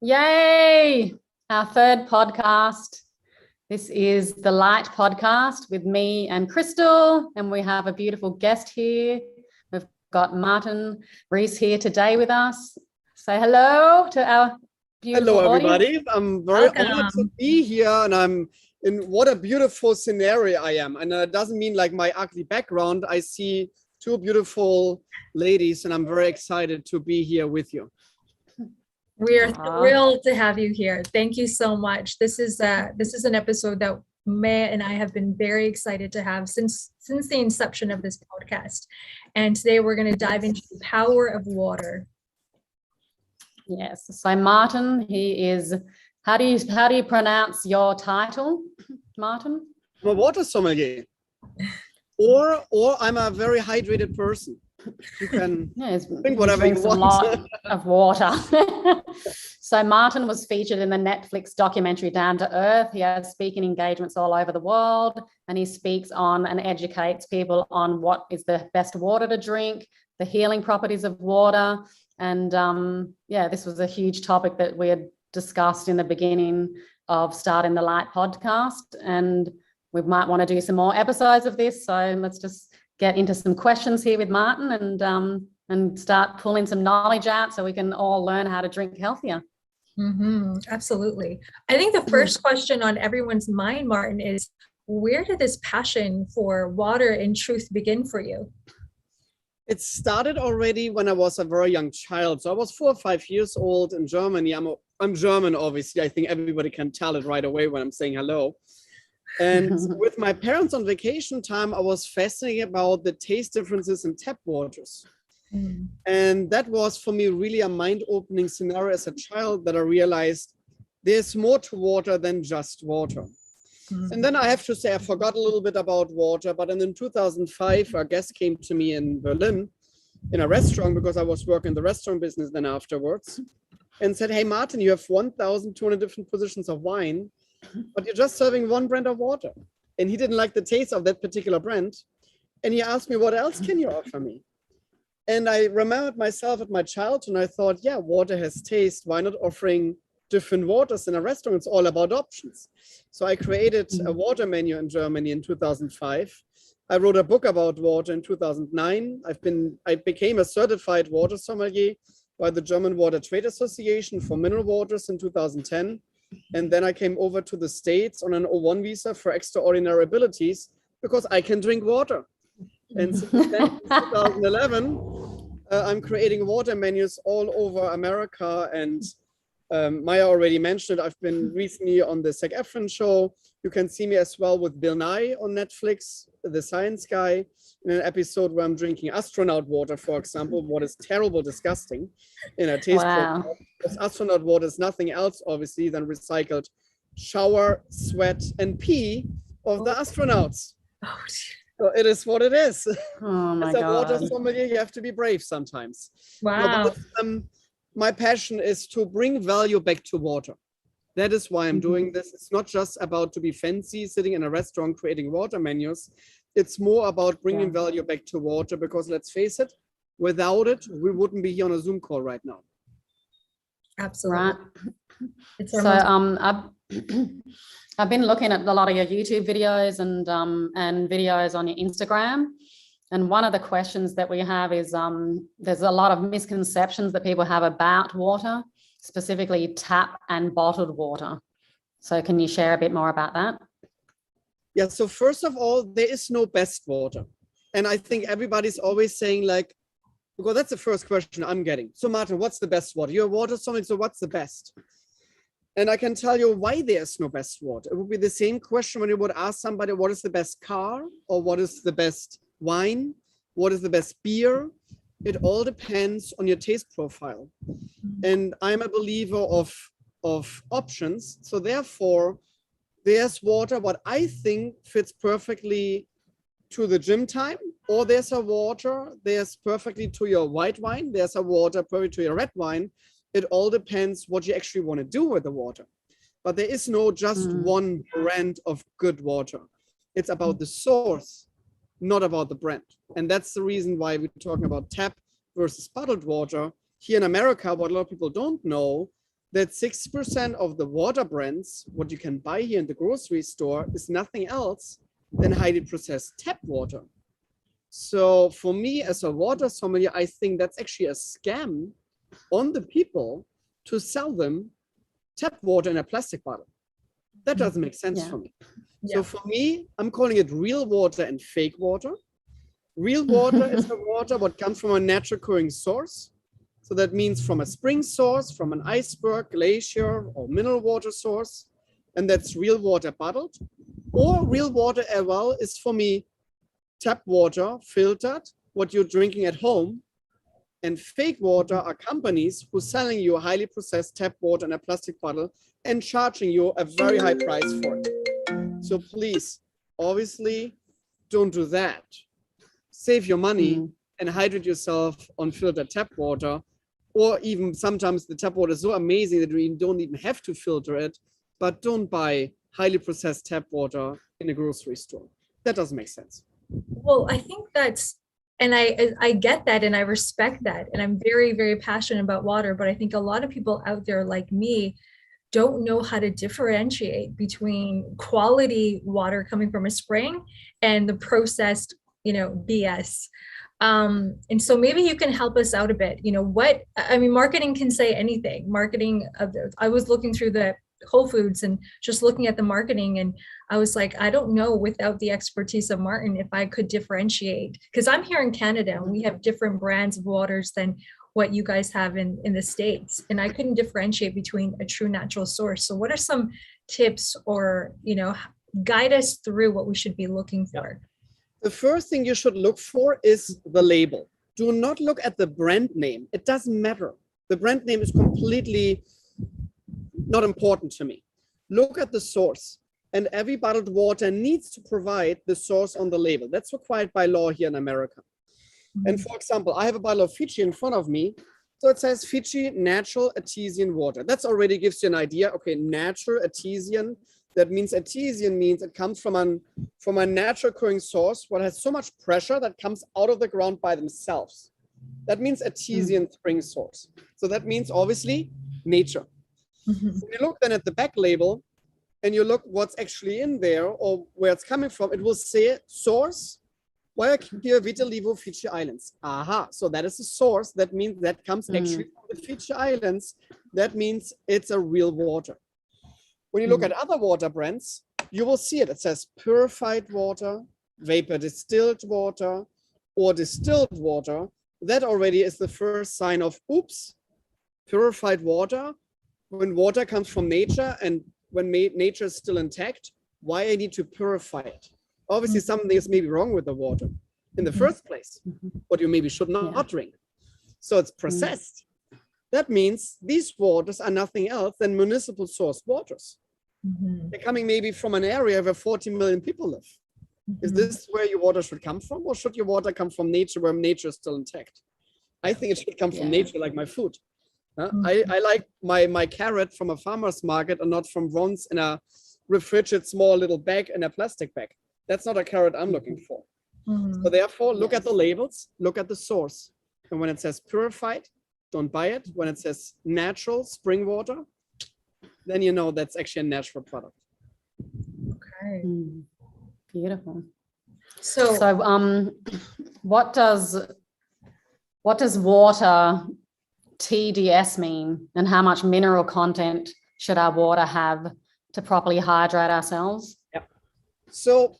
Yay! Our third podcast. This is the LYHT podcast with me and Krystle, and we have a beautiful guest here. We've got Martin Riese here today with us. Say hello to our beautiful Hello, audience. everybody. I'm very honored to be here, and I'm in what a beautiful scenario I am. And it doesn't mean like my ugly background. I see two beautiful ladies, and I'm very excited to be here with you. We are thrilled to have you here. Thank you so much. This is an episode that Maya and I have been very excited to have since the inception of this podcast. And today we're going to dive into the power of water. Yes. So Martin, he is. How do you pronounce your title, Martin? I'm a water sommelier, or I'm a very hydrated person. You can think whatever you want. A lot of water. So Martin was featured in the Netflix documentary Down to Earth. He has speaking engagements all over the world, and he speaks on and educates people on what is the best water to drink, the healing properties of water. And this was a huge topic that we had discussed in the beginning of starting the LYHT podcast. And we might want to do some more episodes of this. So let's just get into some questions here with Martin and start pulling some knowledge out so we can all learn how to drink healthier. Absolutely. I think the first question on everyone's mind, Martin, is where did this passion for water in truth begin for you? It started already when I was a very young child. So I was 4 or 5 years old in Germany. I'm German, obviously. I think everybody can tell it right away when I'm saying hello. And with my parents on vacation time, I was fascinated about the taste differences in tap waters. And that was for me really a mind-opening scenario as a child, that I realized there's more to water than just water. And then I have to say, I forgot a little bit about water, but in 2005, a guest came to me in Berlin in a restaurant, because I was working in the restaurant business then afterwards, and said, "Hey, Martin, you have 1,200 different positions of wine, but you're just serving one brand of water." And he didn't like the taste of that particular brand. And he asked me, "What else can you offer me?" And I remembered myself at my childhood, and I thought, yeah, water has taste. Why not offering different waters in a restaurant? It's all about options. So I created a water menu in Germany in 2005. I wrote a book about water in 2009. I became a certified water sommelier by the German Water Trade Association for mineral waters in 2010. And then I came over to the States on an O1 visa for extraordinary abilities, because I can drink water. And since then, in 2011, I'm creating water menus all over America. And Maya already mentioned it. I've been recently on the Zac Efron show. You can see me as well with Bill Nye on Netflix, the science guy, in an episode where I'm drinking astronaut water, for example, what is terrible, disgusting in a taste profile. Because astronaut water is nothing else, obviously, than recycled shower, sweat, and pee of the astronauts. So it is what it is. Oh my As a God. water sommelier, you have to be brave sometimes. Wow. My passion is to bring value back to water. That is why I'm doing this. It's not just about to be fancy, sitting in a restaurant creating water menus. It's more about bringing value back to water, because let's face it, without it, we wouldn't be here on a Zoom call right now. Absolutely. Right. I've been looking at a lot of your YouTube videos and videos on your Instagram. And one of the questions that we have is there's a lot of misconceptions that people have about water, specifically tap and bottled water. So can you share a bit more about that? Yeah, so first of all, there is no best water. And I think everybody's always saying like, because that's the first question I'm getting. So Martin, what's the best water? You're a water sommelier, so what's the best? And I can tell you why there's no best water. It would be the same question when you would ask somebody, what is the best car? Or what is the best wine? What is the best beer? It all depends on your taste profile. And I'm a believer of options. So therefore, there's water what I think fits perfectly to the gym time, or there's a water there's perfectly to your white wine, there's a water perfect to your red wine. It all depends what you actually want to do with the water. But there is no just one brand of good water. It's about the source, not about the brand. And that's the reason why we're talking about tap versus bottled water. Here in America, what a lot of people don't know, that 6% of the water brands, what you can buy here in the grocery store, is nothing else than highly processed tap water. So for me as a water sommelier, I think that's actually a scam on the people to sell them tap water in a plastic bottle. That doesn't make sense for me. So for me, I'm calling it real water and fake water. Real water is the water what comes from a natural occurring source. So that means from a spring source, from an iceberg, glacier, or mineral water source. And that's real water bottled. Or real water as well is for me tap water filtered, what you're drinking at home. And fake water are companies who are selling you a highly processed tap water in a plastic bottle and charging you a very high price for it. So please, obviously, don't do that. Save your money and hydrate yourself on filtered tap water. Or even sometimes the tap water is so amazing that you don't even have to filter it, but don't buy highly processed tap water in a grocery store. That doesn't make sense. Well, I think that's, and I get that and I respect that. And I'm very, very passionate about water, but I think a lot of people out there like me don't know how to differentiate between quality water coming from a spring and the processed, BS. And so maybe you can help us out a bit. Marketing can say anything. I was looking through the Whole Foods and just looking at the marketing, and I was like, I don't know without the expertise of Martin if I could differentiate, because I'm here in Canada and we have different brands of waters than what you guys have in the States, and I couldn't differentiate between a true natural source. So what are some tips or guide us through what we should be looking for? The first thing you should look for is the label. Do not look at the brand name. It doesn't matter. The brand name is completely not important to me. Look at the source, and every bottled water needs to provide the source on the label. That's required by law here in America. And for example, I have a bottle of Fiji in front of me. So it says Fiji natural artesian water. That already gives you an idea. Okay, natural artesian. That means artesian means it comes from a natural occurring source, what has so much pressure that comes out of the ground by themselves. That means artesian spring source. So that means obviously nature. When you look then at the back label and you look what's actually in there or where it's coming from, it will say source Guayaquil, Vita Levo, Fiji Islands. Aha, so that is the source. That means that comes actually from the Fiji Islands. That means it's a real water. When you look at other water brands, you will see it. It says purified water, vapor distilled water, or distilled water. That already is the first sign of, oops, purified water. When water comes from nature and when nature is still intact, why I need to purify it? Obviously, something is maybe wrong with the water in the first place, what you maybe should not drink. So it's processed. That means these waters are nothing else than municipal source waters. They're coming maybe from an area where 40 million people live. Is this where your water should come from, or should your water come from nature where nature is still intact? I think it should come from nature, like my food. I like my carrot from a farmer's market and not from Ron's in a refrigerated small little bag in a plastic bag. That's not a carrot I'm looking for. So therefore, look at the labels, look at the source. And when it says purified, don't buy it. When it says natural spring water, then you know that's actually a natural product. Okay. Beautiful. So what does water TDS mean, and how much mineral content should our water have to properly hydrate ourselves? So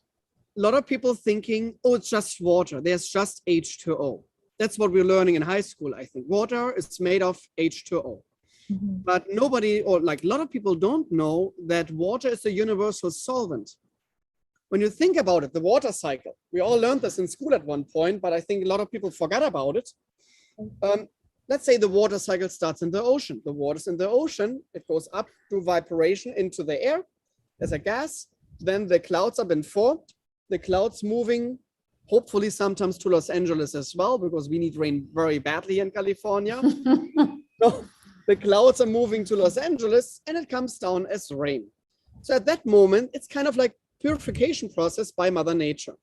a lot of people thinking, oh, it's just water. There's just H2O. That's what we're learning in high school, I think. Water is made of H2O. But nobody, or like a lot of people don't know that water is a universal solvent. When you think about it, the water cycle, we all learned this in school at one point, but I think a lot of people forgot about it. Let's say the water cycle starts in the ocean. The water's in the ocean. It goes up through evaporation into the air as a gas. Then the clouds have been formed. The clouds moving, hopefully sometimes to Los Angeles as well, because we need rain very badly in California. So the clouds are moving to Los Angeles and it comes down as rain. So at that moment, it's kind of like purification process by Mother Nature.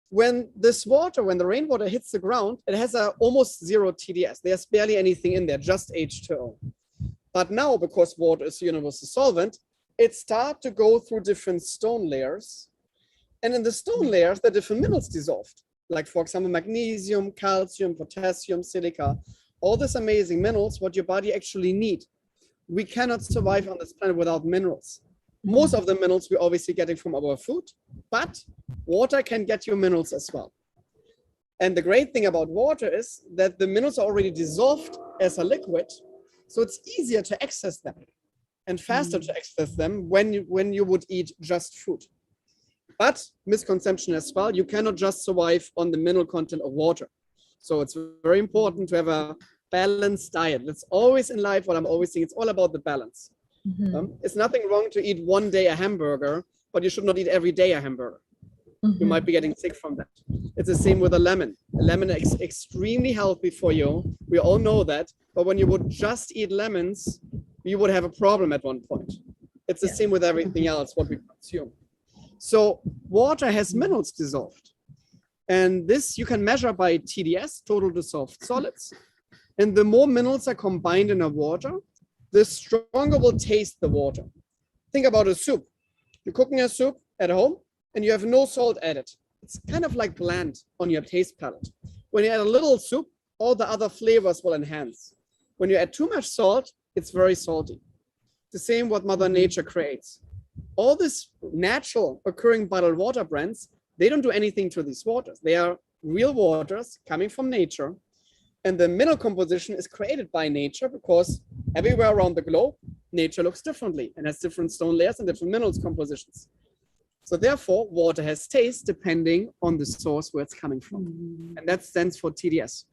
When this water, when the rainwater hits the ground, it has almost zero TDS. There's barely anything in there, just H2O. But now, because water is a universal solvent, it starts to go through different stone layers. And in the stone layers, there are different minerals dissolved. Like, for example, magnesium, calcium, potassium, silica, all these amazing minerals, what your body actually need. We cannot survive on this planet without minerals. Most of the minerals we're obviously getting from our food, but water can get you minerals as well. And the great thing about water is that the minerals are already dissolved as a liquid, so it's easier to access them and faster to access them when you would eat just food. But misconception as well, you cannot just survive on the mineral content of water. So it's very important to have a balanced diet. That's always in life what I'm always saying. It's all about the balance. It's nothing wrong to eat one day a hamburger, but you should not eat every day a hamburger. You might be getting sick from that. It's the same with a lemon. A lemon is extremely healthy for you. We all know that. But when you would just eat lemons, you would have a problem at one point. It's the same with everything else, what we consume. So water has minerals dissolved. And this you can measure by TDS, total dissolved solids. And the more minerals are combined in a water, the stronger will taste the water. Think about a soup. You're cooking a soup at home and you have no salt added. It's kind of like bland on your taste palate. When you add a little soup, all the other flavors will enhance. When you add too much salt, it's very salty. The same what Mother Nature creates. All this natural occurring bottled water brands, they don't do anything to these waters. They are real waters coming from nature. And the mineral composition is created by nature because everywhere around the globe, nature looks differently and has different stone layers and different minerals compositions. So therefore, water has taste depending on the source where it's coming from. And that stands for TDS.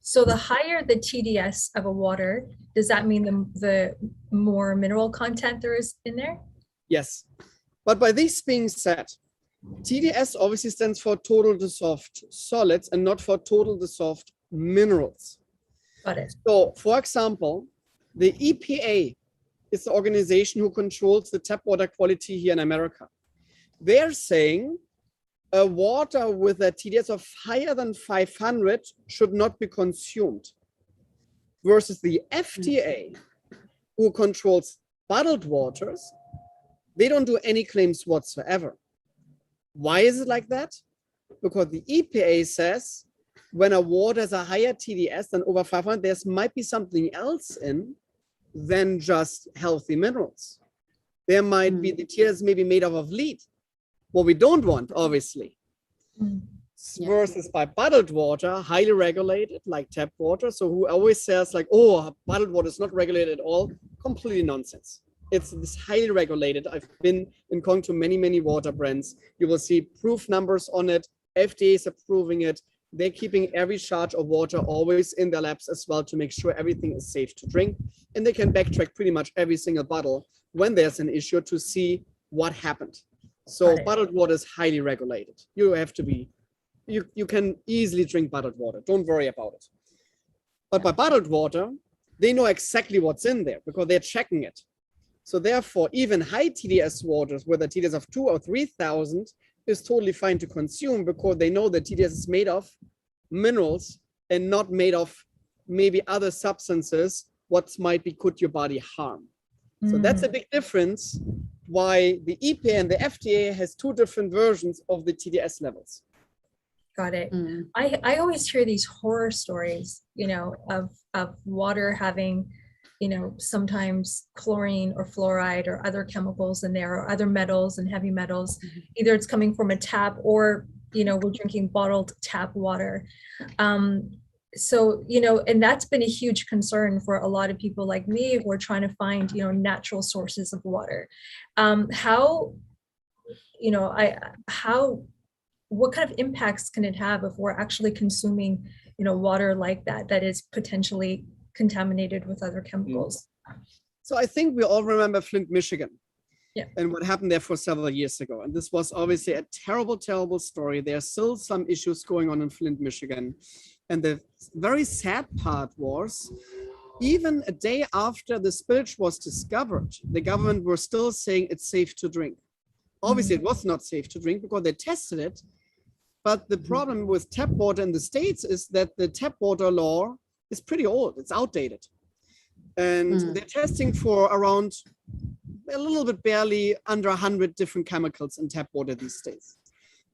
So the higher the TDS of a water, does that mean the more mineral content there is in there? Yes. But by this being said, TDS obviously stands for total dissolved solids and not for total dissolved minerals. Got it. So, for example, the EPA is the organization who controls the tap water quality here in America. They're saying a water with a TDS of higher than 500 should not be consumed, versus the FDA, who controls bottled waters, they don't do any claims whatsoever. Why is it like that? Because the EPA says when a water has a higher TDS than over 500, there might be something else in than just healthy minerals. There might be the TDS maybe made up of lead, what we don't want, obviously. Versus by bottled water, highly regulated, like tap water. So who always says like, oh, bottled water is not regulated at all, completely nonsense. It's this highly regulated. I've been in contact to many, many water brands. You will see proof numbers on it. FDA is approving it. They're keeping every charge of water always in their labs as well to make sure everything is safe to drink. And they can backtrack pretty much every single bottle when there's an issue to see what happened. So bottled water is highly regulated. You have to be, you can easily drink bottled water. Don't worry about it. But by bottled water, they know exactly what's in there because they're checking it. So therefore, even high TDS waters with a TDS of 2,000 or 3,000 is totally fine to consume because they know that TDS is made of minerals and not made of maybe other substances what might be could your body harm. So that's a big difference why the EPA and the FDA has two different versions of the TDS levels. Got it. I always hear these horror stories, you know, of water having, you know, sometimes chlorine or fluoride or other chemicals in there or other metals and heavy metals. Either it's coming from a tap or, you know, we're drinking bottled tap water. So, you know, and that's been a huge concern for a lot of people like me who are trying to find, you know, natural sources of water. How, you know, what kind of impacts can it have if we're actually consuming, you know, water like that is potentially contaminated with other chemicals? So I think we all remember Flint, Michigan. Yeah. And what happened there for several years ago. And this was obviously a terrible, terrible story. There are still some issues going on in Flint, Michigan. And the very sad part was, even a day after the spillage was discovered, the government were still saying it's safe to drink. Obviously, it was not safe to drink because they tested it. But the problem with tap water in the States is that the tap water law is pretty old. It's outdated. And they're testing for around a little bit barely under 100 different chemicals in tap water these days.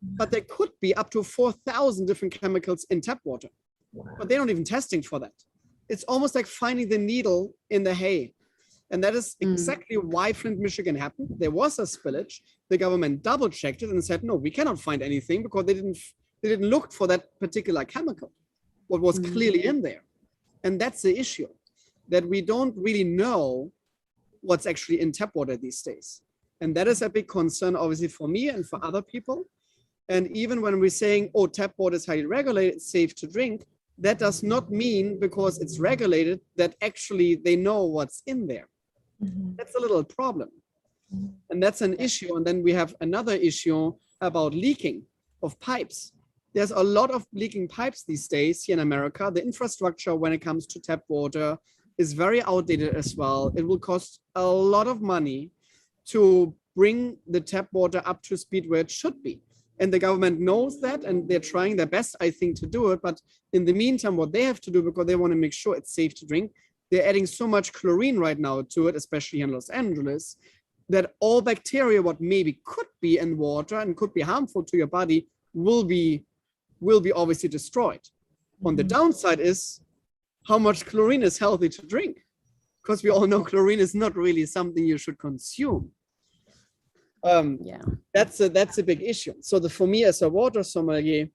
But there could be up to 4,000 different chemicals in tap water. But they're not even testing for that. It's almost like finding the needle in the hay. And that is exactly why Flint, Michigan happened. There was a spillage. The government double checked it and said, no, we cannot find anything because they didn't look for that particular chemical, what was clearly in there. And that's the issue, that we don't really know what's actually in tap water these days. And that is a big concern, obviously, for me and for other people. And even when we're saying, oh, tap water is highly regulated, it's safe to drink, that does not mean because it's regulated that actually they know what's in there. That's a little problem. And that's an issue. And then we have another issue about leaking of pipes. There's a lot of leaking pipes these days here in America. The infrastructure when it comes to tap water is very outdated as well. It will cost a lot of money to bring the tap water up to speed where it should be. And the government knows that, and they're trying their best, I think, to do it. But in the meantime, what they have to do, because they want to make sure it's safe to drink, they're adding so much chlorine right now to it, especially in Los Angeles, that all bacteria, what maybe could be in water and could be harmful to your body, will be obviously destroyed. On the downside is how much chlorine is healthy to drink, because we all know chlorine is not really something you should consume. That's a big issue. So for me as a water sommelier,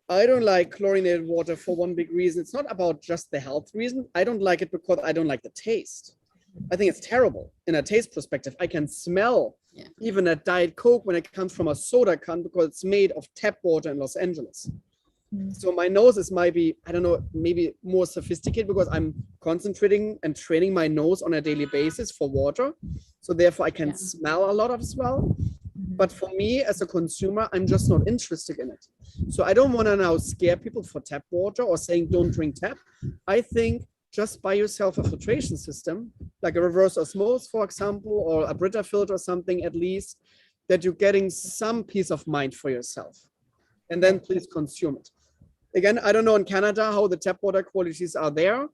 I don't like chlorinated water for one big reason. It's not about just the health reason. I don't like it because I don't like the taste. I think it's terrible in a taste perspective. I can smell even a Diet Coke when it comes from a soda can because it's made of tap water in Los Angeles. So my nose is maybe, I don't know, maybe more sophisticated because I'm concentrating and training my nose on a daily basis for water. So therefore I can smell a lot as well. But for me as a consumer, I'm just not interested in it. So I don't want to now scare people for tap water or saying don't drink tap. I think just buy yourself a filtration system, like a reverse osmosis, for example, or a Brita filter or something at least, that you're getting some peace of mind for yourself. And then please consume it. Again, I don't know in Canada how the tap water qualities are there,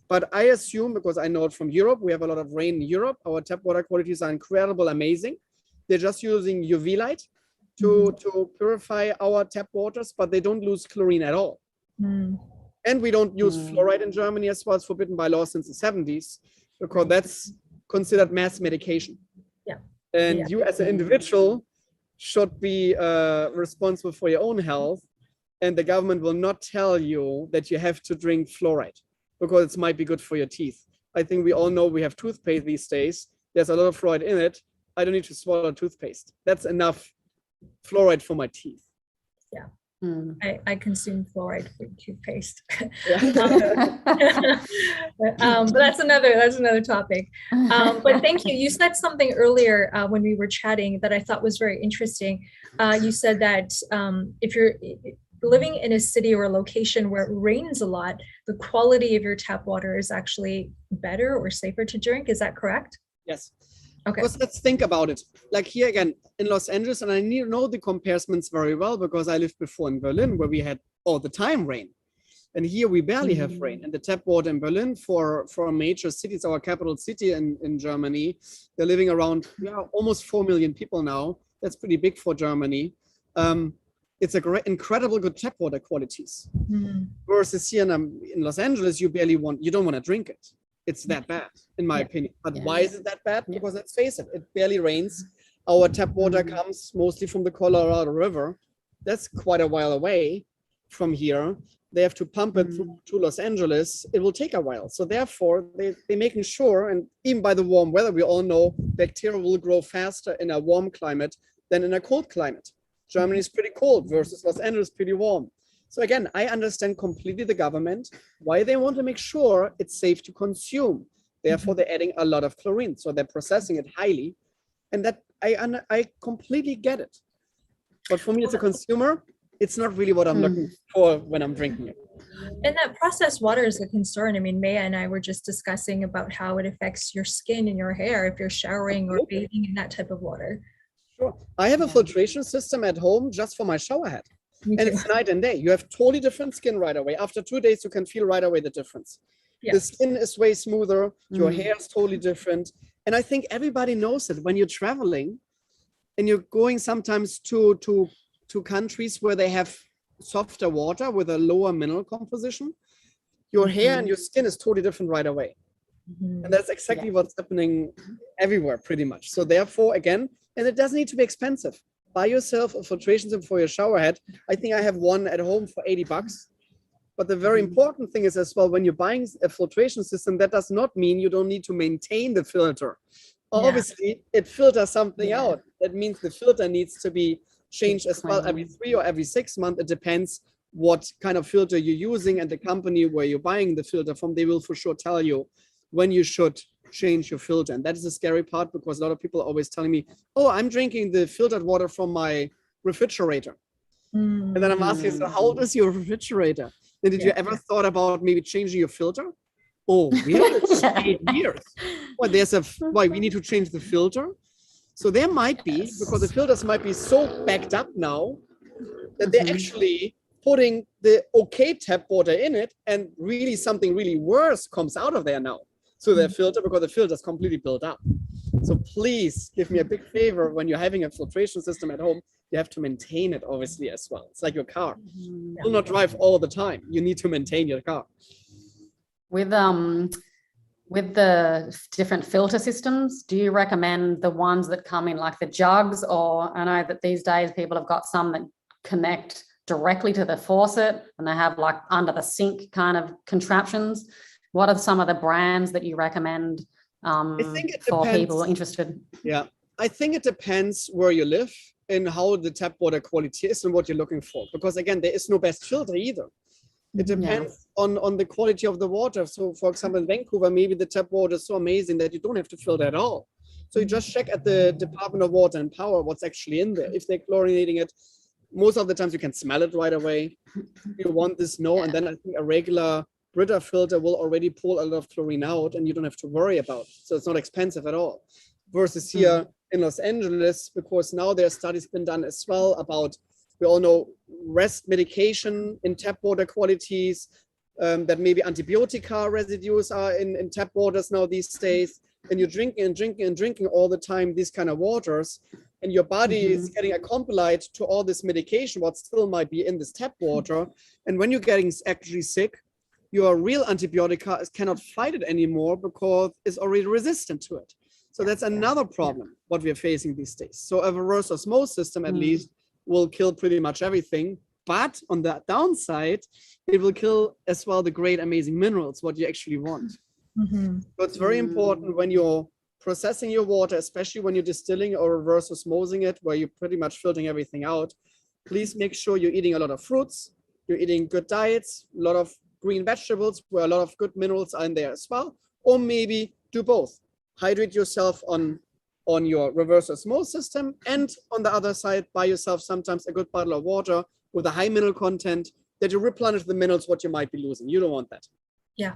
but I assume, because I know it from Europe, we have a lot of rain in Europe, our tap water qualities are incredible, amazing. They're just using UV light to purify our tap waters, but they don't lose chlorine at all. And we don't use fluoride in Germany as well. It's forbidden by law since the 70s, because that's considered mass medication. And you as an individual should be responsible for your own health. And the government will not tell you that you have to drink fluoride because it might be good for your teeth. I think we all know we have toothpaste these days. There's a lot of fluoride in it. I don't need to swallow toothpaste. That's enough fluoride for my teeth. I consume fluoride for toothpaste. But that's another topic. But thank you. You said something earlier when we were chatting that I thought was very interesting. You said that if you're living in a city or a location where it rains a lot, the quality of your tap water is actually better or safer to drink. Is that correct? Yes. Okay. Because let's think about it. Like here again in Los Angeles, and I know the comparisons very well because I lived before in Berlin where we had all the time rain. And here we barely have rain. And the tap water in Berlin for a major city, it's our capital city in Germany. They're living around almost 4 million people now. That's pretty big for Germany. It's a great, incredible good tap water qualities. Versus here in Los Angeles, you don't want to drink it. It's that bad, in my opinion. But why is it that bad? Because let's face it, it barely rains. Our tap water comes mostly from the Colorado River. That's quite a while away from here. They have to pump it to Los Angeles. It will take a while. So therefore, they're making sure, and even by the warm weather, we all know bacteria will grow faster in a warm climate than in a cold climate. Germany is pretty cold versus Los Angeles pretty warm. So again, I understand completely the government, why they want to make sure it's safe to consume. Therefore, they're adding a lot of chlorine. So they're processing it highly. And that I completely get it. But for me as a consumer, it's not really what I'm looking for when I'm drinking it. And that processed water is a concern. I mean, Maya and I were just discussing about how it affects your skin and your hair if you're showering or bathing in that type of water. Sure. I have a filtration system at home just for my shower head. And it's night and day. You have totally different skin right away. After 2 days, you can feel right away the difference. The skin is way smoother. Your hair is totally different. And I think everybody knows it when you're traveling and you're going sometimes to countries where they have softer water with a lower mineral composition. Your hair and your skin is totally different right away. And that's exactly what's happening everywhere pretty much. So therefore, again, and it doesn't need to be expensive. Buy yourself a filtration system for your shower head. I think I have one at home for $80. But the very important thing is as well, when you're buying a filtration system, that does not mean you don't need to maintain the filter. Obviously, it filters something out. That means the filter needs to be changed as well every 3 or every 6 months. It depends what kind of filter you're using, and the company where you're buying the filter from, they will for sure tell you when you should change your filter. And that is the scary part, because a lot of people are always telling me, oh, I'm drinking the filtered water from my refrigerator. And then I'm asking, so how old is your refrigerator? And did you ever thought about maybe changing your filter? Oh, really? 8 years. Well, why we need to change the filter? So there might be, because the filters might be so backed up now that they're actually putting the okay tap water in it, and really something really worse comes out of there now. So their filter, because the filter is completely built up. So please give me a big favor when you're having a filtration system at home. You have to maintain it, obviously, as well. It's like your car. You will not drive all the time. You need to maintain your car. With the different filter systems, do you recommend the ones that come in like the jugs? Or I know that these days people have got some that connect directly to the faucet and they have like under the sink kind of contraptions. What are some of the brands that you recommend for people interested? Yeah, I think it depends where you live and how the tap water quality is and what you're looking for. Because again, there is no best filter either. It depends on the quality of the water. So for example, in Vancouver, maybe the tap water is so amazing that you don't have to filter at all. So you just check at the Department of Water and Power what's actually in there. If they're chlorinating it, most of the times you can smell it right away. You want this, and then I think a regular Brita filter will already pull a lot of chlorine out and you don't have to worry about it. So it's not expensive at all. Versus here in Los Angeles, because now there are studies been done as well about, we all know, rest medication in tap water qualities, that maybe antibiotica residues are in tap waters now these days. And you're drinking and drinking and drinking all the time these kind of waters, and your body is getting accompanid to all this medication, what still might be in this tap water. And when you're getting actually sick, your real antibiotica cannot fight it anymore because it's already resistant to it. So that's another problem what we're facing these days. So a reverse osmosis system at least will kill pretty much everything. But on the downside, it will kill as well the great, amazing minerals, what you actually want. So it's very important when you're processing your water, especially when you're distilling or reverse osmosing it, where you're pretty much filtering everything out. Please make sure you're eating a lot of fruits, you're eating good diets, a lot of green vegetables where a lot of good minerals are in there as well. Or maybe do both. Hydrate yourself on your reverse osmosis system, and on the other side, buy yourself sometimes a good bottle of water with a high mineral content that you replenish the minerals what you might be losing. You don't want that. Yeah.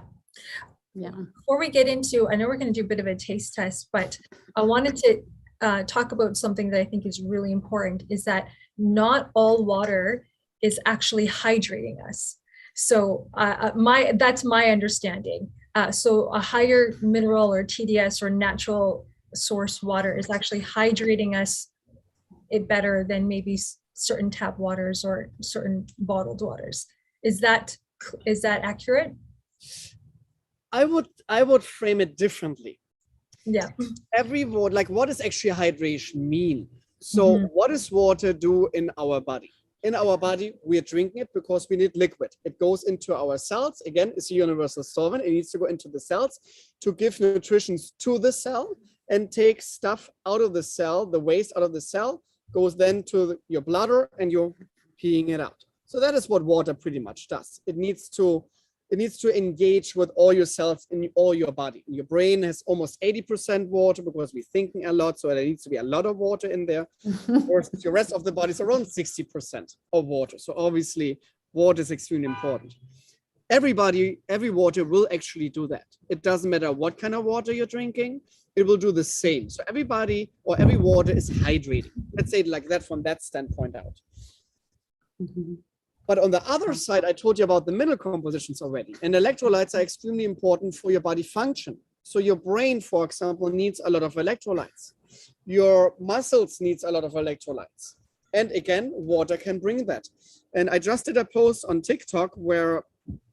Before we get into, I know we're going to do a bit of a taste test, but I wanted to talk about something that I think is really important, is that not all water is actually hydrating us. So that's my understanding. So a higher mineral or TDS or natural source water is actually hydrating us better than maybe certain tap waters or certain bottled waters. Is that accurate? I would frame it differently. Yeah. Every water, like, what does actually hydration mean? So what does water do in our body? In our body, we are drinking it because we need liquid. It goes into our cells. Again, it's a universal solvent. It needs to go into the cells to give nutrition to the cell and take stuff out of the cell. The waste out of the cell goes then to your bladder and you're peeing it out. So that is what water pretty much does. It needs to engage with all your cells in all your body. Your brain has almost 80% water because we're thinking a lot, so there needs to be a lot of water in there. Versus your rest of the body is around 60% of water. So obviously, water is extremely important. Every water will actually do that. It doesn't matter what kind of water you're drinking, it will do the same. So everybody or every water is hydrating. Let's say it like that from that standpoint out. But on the other side, I told you about the mineral compositions already. And electrolytes are extremely important for your body function. So your brain, for example, needs a lot of electrolytes. Your muscles needs a lot of electrolytes. And again, water can bring that. And I just did a post on TikTok where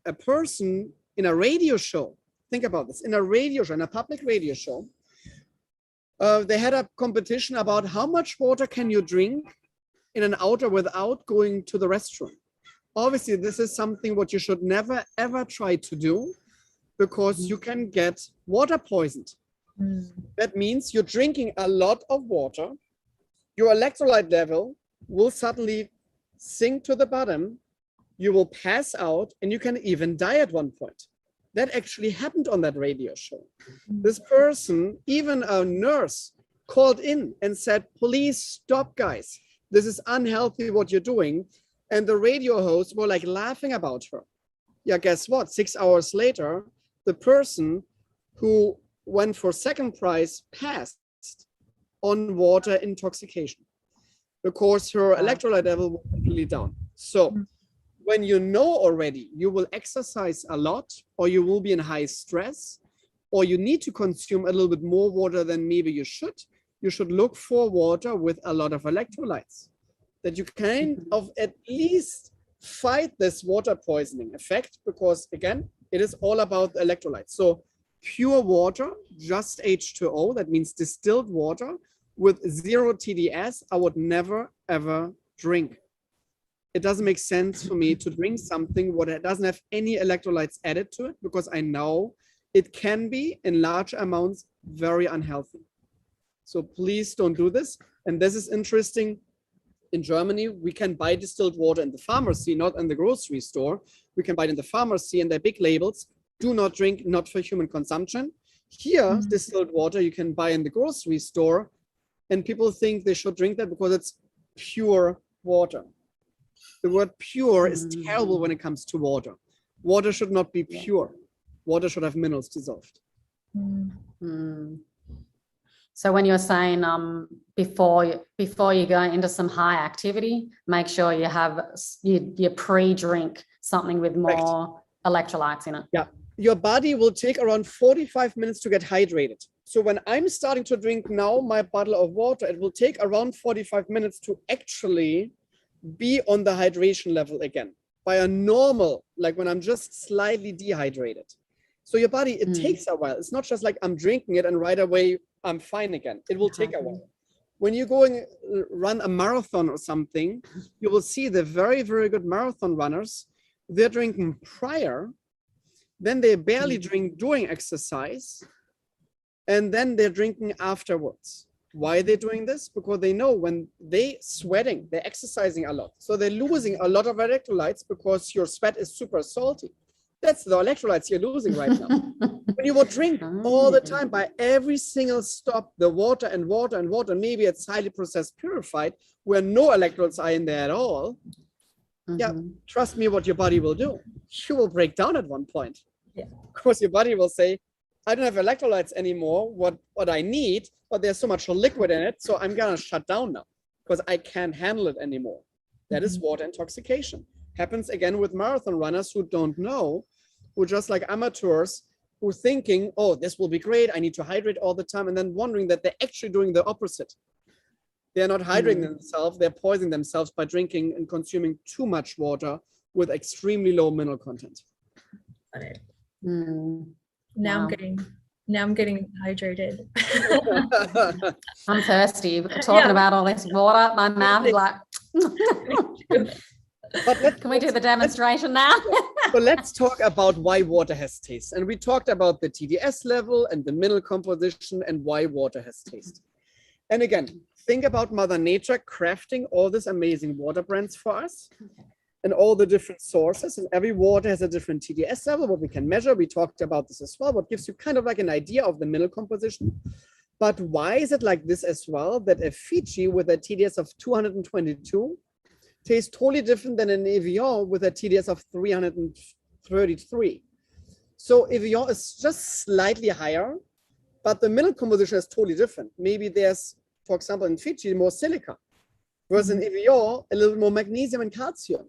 a person in a radio show, think about this, in a radio show, in a public radio show, they had a competition about how much water can you drink in an hour without going to the restroom. Obviously, this is something what you should never, ever try to do because you can get water poisoned. That means you're drinking a lot of water, your electrolyte level will suddenly sink to the bottom, you will pass out, and you can even die at one point. That actually happened on that radio show. This person, even a nurse, called in and said, please stop, guys. This is unhealthy what you're doing. And the radio hosts were like laughing about her. Yeah, guess what? 6 hours later, the person who went for second prize passed on water intoxication because her electrolyte level was completely down. So when you know already you will exercise a lot, or you will be in high stress, or you need to consume a little bit more water than maybe you should look for water with a lot of electrolytes, that you kind of at least fight this water poisoning effect, because again, it is all about the electrolytes. So pure water, just H2O, that means distilled water with 0 TDS, I would never, ever drink. It doesn't make sense for me to drink something what doesn't have any electrolytes added to it, because I know it can be in large amounts very unhealthy. So please don't do this. And this is interesting. In Germany, we can buy distilled water in the pharmacy, not in the grocery store. We can buy it in the pharmacy, and they're big labels. Do not drink, not for human consumption. Here, distilled water you can buy in the grocery store, and people think they should drink that because it's pure water. The word pure is terrible when it comes to water. Water should not be pure. Water should have minerals dissolved. So when you're saying before you go into some high activity, make sure you have you pre-drink something with more electrolytes in it. Yeah, your body will take around 45 minutes to get hydrated. So when I'm starting to drink now my bottle of water, it will take around 45 minutes to actually be on the hydration level again by a normal, like when I'm just slightly dehydrated. So your body, it takes a while. It's not just like I'm drinking it and right away I'm fine again. It will take a while. When you're going run a marathon or something, you will see the very, very good marathon runners, they're drinking prior, then they barely drink during exercise, and then they're drinking afterwards. Why are they doing this? Because they know when they're sweating, they're exercising a lot. So they're losing a lot of electrolytes because your sweat is super salty. That's the electrolytes you're losing right now. When you will drink all the time by every single stop, the water and water and water, maybe it's highly processed purified, where no electrolytes are in there at all. Yeah, trust me what your body will do. You will break down at one point. Yeah. Of course, your body will say, I don't have electrolytes anymore, what I need, but there's so much liquid in it, so I'm gonna shut down now because I can't handle it anymore. That is water intoxication. Happens again with marathon runners who don't know, who just like amateurs, who thinking, oh, this will be great, I need to hydrate all the time, and then wondering that they're actually doing the opposite. They're not hydrating themselves, they're poisoning themselves by drinking and consuming too much water with extremely low mineral content. Now I'm getting hydrated. I'm thirsty. Talking about all this water, my mouth is like. But can we do the demonstration now? So let's talk about why water has taste. And we talked about the TDS level and the mineral composition and why water has taste. And again, think about Mother Nature crafting all these amazing water brands for us and all the different sources. And every water has a different TDS level, what we can measure. We talked about this as well, what gives you kind of like an idea of the mineral composition. But why is it like this as well, that a Fiji with a TDS of 222 tastes totally different than an Evian with a TDS of 333. So Evian is just slightly higher, but the mineral composition is totally different. Maybe there's, for example, in Fiji, more silica, whereas in Evian, a little more magnesium and calcium.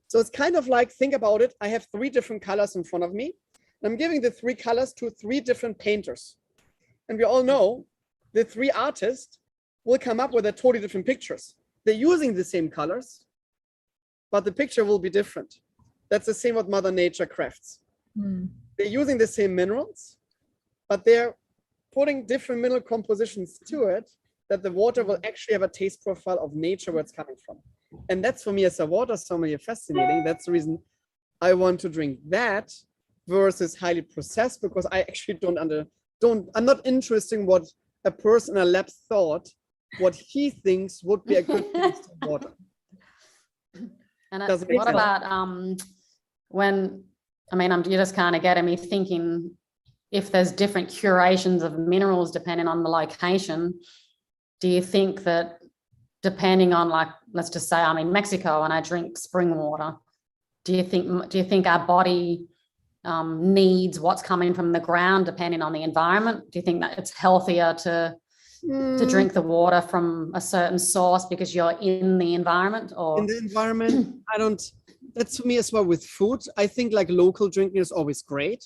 So it's kind of like, think about it. I have 3 different colors in front of me. And I'm giving the 3 colors to 3 different painters. And we all know the 3 artists will come up with a totally different pictures. They're using the same colors, but the picture will be different. That's the same what Mother Nature crafts. They're using the same minerals, but they're putting different mineral compositions to it that the water will actually have a taste profile of nature where it's coming from. And that's for me as a water sommelier fascinating. That's the reason I want to drink that versus highly processed, because I actually I'm not interested in what a person in a lab thought, what he thinks would be a good taste of water. And what about when, I mean, you're just kind of getting me thinking, if there's different curations of minerals depending on the location, do you think that depending on, like, let's just say I'm in Mexico and I drink spring water, do you think our body needs what's coming from the ground depending on the environment? Do you think that it's healthier to drink the water from a certain source because you're in the environment? Or in the environment, that's for me as well with food. I think like local drinking is always great.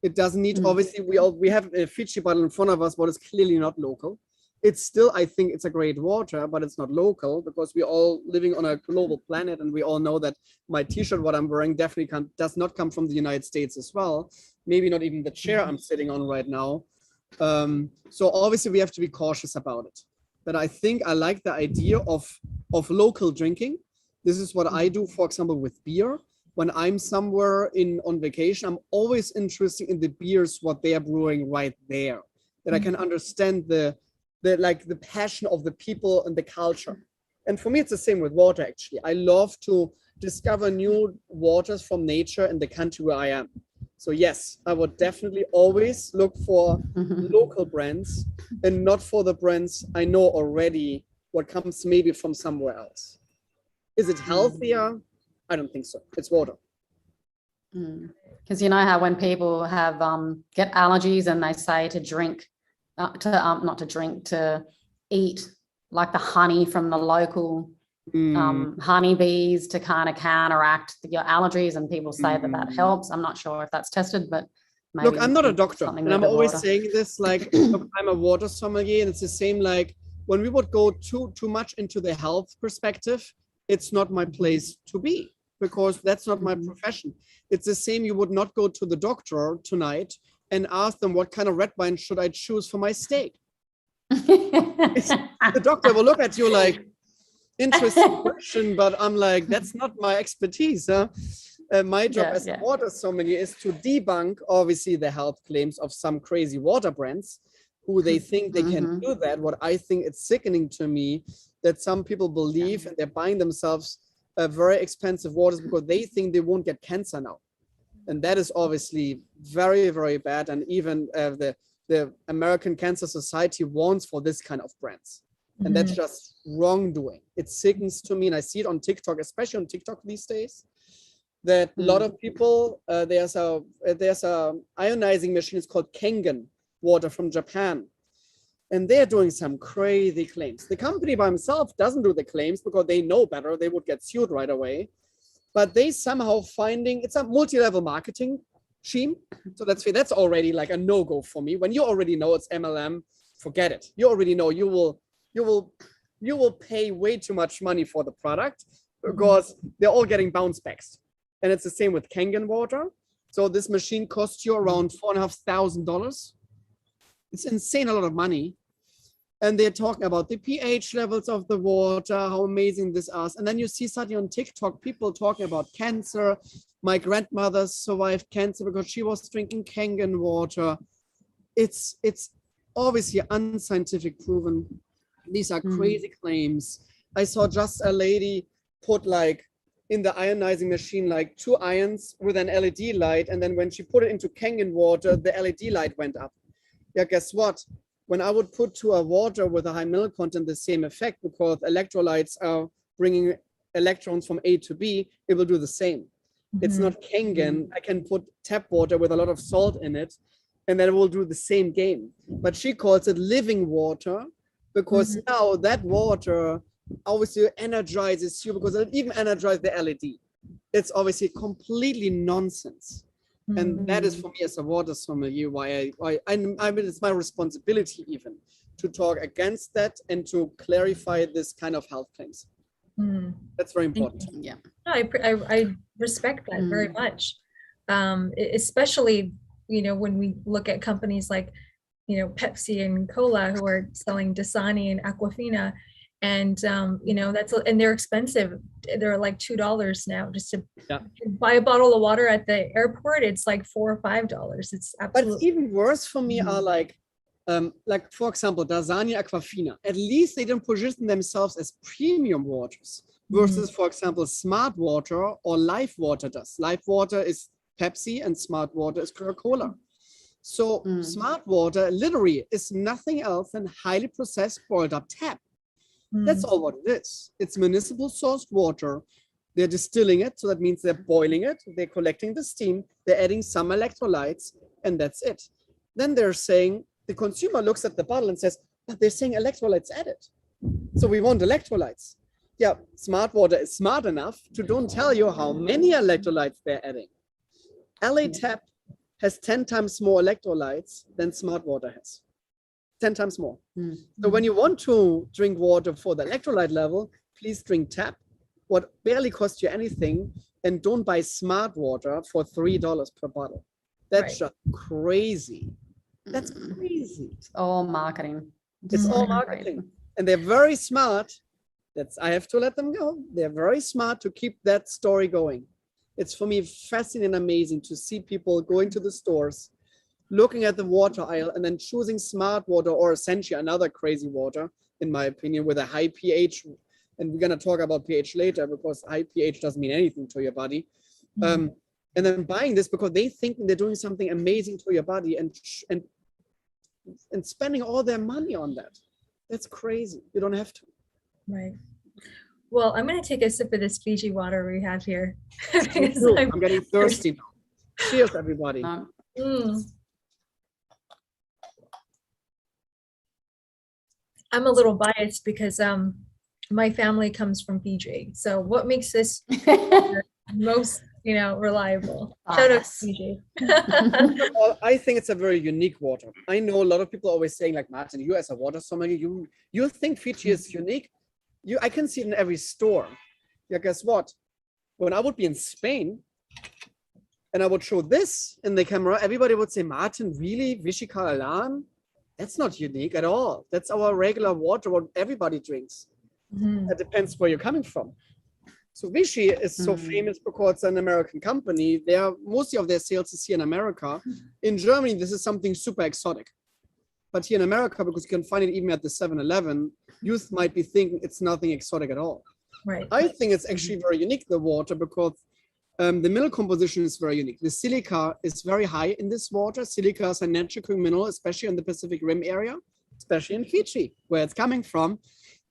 It doesn't need, obviously we have a Fiji bottle in front of us, but it's clearly not local. It's still, I think it's a great water, but it's not local because we're all living on a global planet. And we all know that my t-shirt, what I'm wearing, definitely does not come from the United States as well. Maybe not even the chair I'm sitting on right now. So obviously we have to be cautious about it. But I think I like the idea of local drinking. This is what I do, for example, with beer. When I'm somewhere on vacation, I'm always interested in the beers, what they are brewing right there, that I can understand the passion of the people and the culture. And for me, it's the same with water, actually. I love to discover new waters from nature in the country where I am. So yes, I would definitely always look for local brands and not for the brands I know already what comes maybe from somewhere else. Is it healthier? I don't think so. It's water. Because you know how when people have get allergies and they say to drink, to eat like the honey from the local honeybees to kind of counteract your allergies, and people say that helps. I'm not sure if that's tested, but maybe. Look, I'm not a doctor, and I'm always saying this, like, look, I'm a water sommelier, and it's the same, like, when we would go too much into the health perspective, it's not my place to be, because that's not my profession. It's the same, you would not go to the doctor tonight and ask them what kind of red wine should I choose for my steak. The doctor will look at you like, interesting question, but I'm like, that's not my expertise. My job as a water sommelier is to debunk, obviously, the health claims of some crazy water brands who they think they can do that. What I think it's sickening to me that some people believe and they're buying themselves very expensive waters because they think they won't get cancer now. And that is obviously very, very bad. And even the American Cancer Society warns for this kind of brands. And that's just wrongdoing. It sickens to me. And I see it on TikTok, especially on TikTok these days, that a lot of people, there's a ionizing machine. It's called Kangen water from Japan. And they're doing some crazy claims. The company by himself doesn't do the claims because they know better. They would get sued right away. But they somehow finding, it's a multi-level marketing scheme. So that's already like a no-go for me. When you already know it's MLM, forget it. You already know you will pay way too much money for the product because they're all getting bounce backs. And it's the same with Kangen water. So this machine costs you around $4,500. It's insane, a lot of money. And they're talking about the pH levels of the water, how amazing this is. And then you see suddenly on TikTok, people talking about cancer. My grandmother survived cancer because she was drinking Kangen water. It's obviously unscientific proven. These are crazy claims. I saw just a lady put like in the ionizing machine, like 2 ions with an LED light. And then when she put it into Kangen water, the LED light went up. Yeah, guess what? When I would put to a water with a high mineral content, the same effect, because electrolytes are bringing electrons from A to B, it will do the same. It's not Kangen. I can put tap water with a lot of salt in it, and then it will do the same game. But she calls it living water because now that water obviously energizes you, because it even energizes the LED. it's obviously completely nonsense. And that is for me as a water sommelier why I mean, it's my responsibility even to talk against that and to clarify this kind of health claims. That's very important. Yeah. No, I respect that very much. Especially, you know, when we look at companies like, you know, Pepsi and Cola who are selling Dasani and Aquafina, and you know, and they're expensive. They're like $2 now just to buy a bottle of water at the airport. It's like $4 or $5. It's absolutely. But even worse for me are like for example, Dasani, Aquafina. At least they don't position themselves as premium waters versus, for example, Smart Water or Life Water does. Life Water is Pepsi and Smart Water is Coca-Cola. So Smart Water literally is nothing else than highly processed boiled up tap. That's all what it is. It's municipal sourced water. They're distilling it. So that means they're boiling it. They're collecting the steam. They're adding some electrolytes and that's it. Then they're saying, the consumer looks at the bottle and says, but they're saying electrolytes added. So we want electrolytes. Yeah, Smart Water is smart enough to don't tell you how many electrolytes they're adding. LYHT has 10 times more electrolytes than Smart Water has. 10 times more. So when you want to drink water for the electrolyte level, please drink tap, what barely costs you anything, and don't buy Smart Water for $3 per bottle. That's just crazy. That's crazy. It's all marketing. It's all marketing. And they're very smart. I have to let them go. They're very smart to keep that story going. It's for me fascinating and amazing to see people going to the stores, looking at the water aisle and then choosing Smart Water or essentially another crazy water, in my opinion, with a high pH. And we're going to talk about pH later because high pH doesn't mean anything to your body. And then buying this because they think they're doing something amazing to your body and spending all their money on that. That's crazy. You don't have to. Right. Well, I'm going to take a sip of this Fiji water we have here. I'm getting thirsty now. Cheers, everybody. I'm a little biased because my family comes from Fiji. So what makes this most, you know, reliable? Shout out to Fiji. Well, I think it's a very unique water. I know a lot of people are always saying, like, Martin, you as a water sommelier, you think Fiji is unique? I can see it in every store. Yeah, guess what? When I would be in Spain and I would show this in the camera, everybody would say, Martin, really? Vichy Carbonated? That's not unique at all. That's our regular water, what everybody drinks. That depends where you're coming from. So Vichy is so famous because it's an American company. Mostly of their sales is here in America. In Germany, this is something super exotic. But here in America, because you can find it even at the 7-Eleven, youth might be thinking it's nothing exotic at all. Right. I think it's actually very unique, the water, because the mineral composition is very unique. The silica is very high in this water. Silica is a natural mineral, especially in the Pacific Rim area, especially in Fiji, where it's coming from.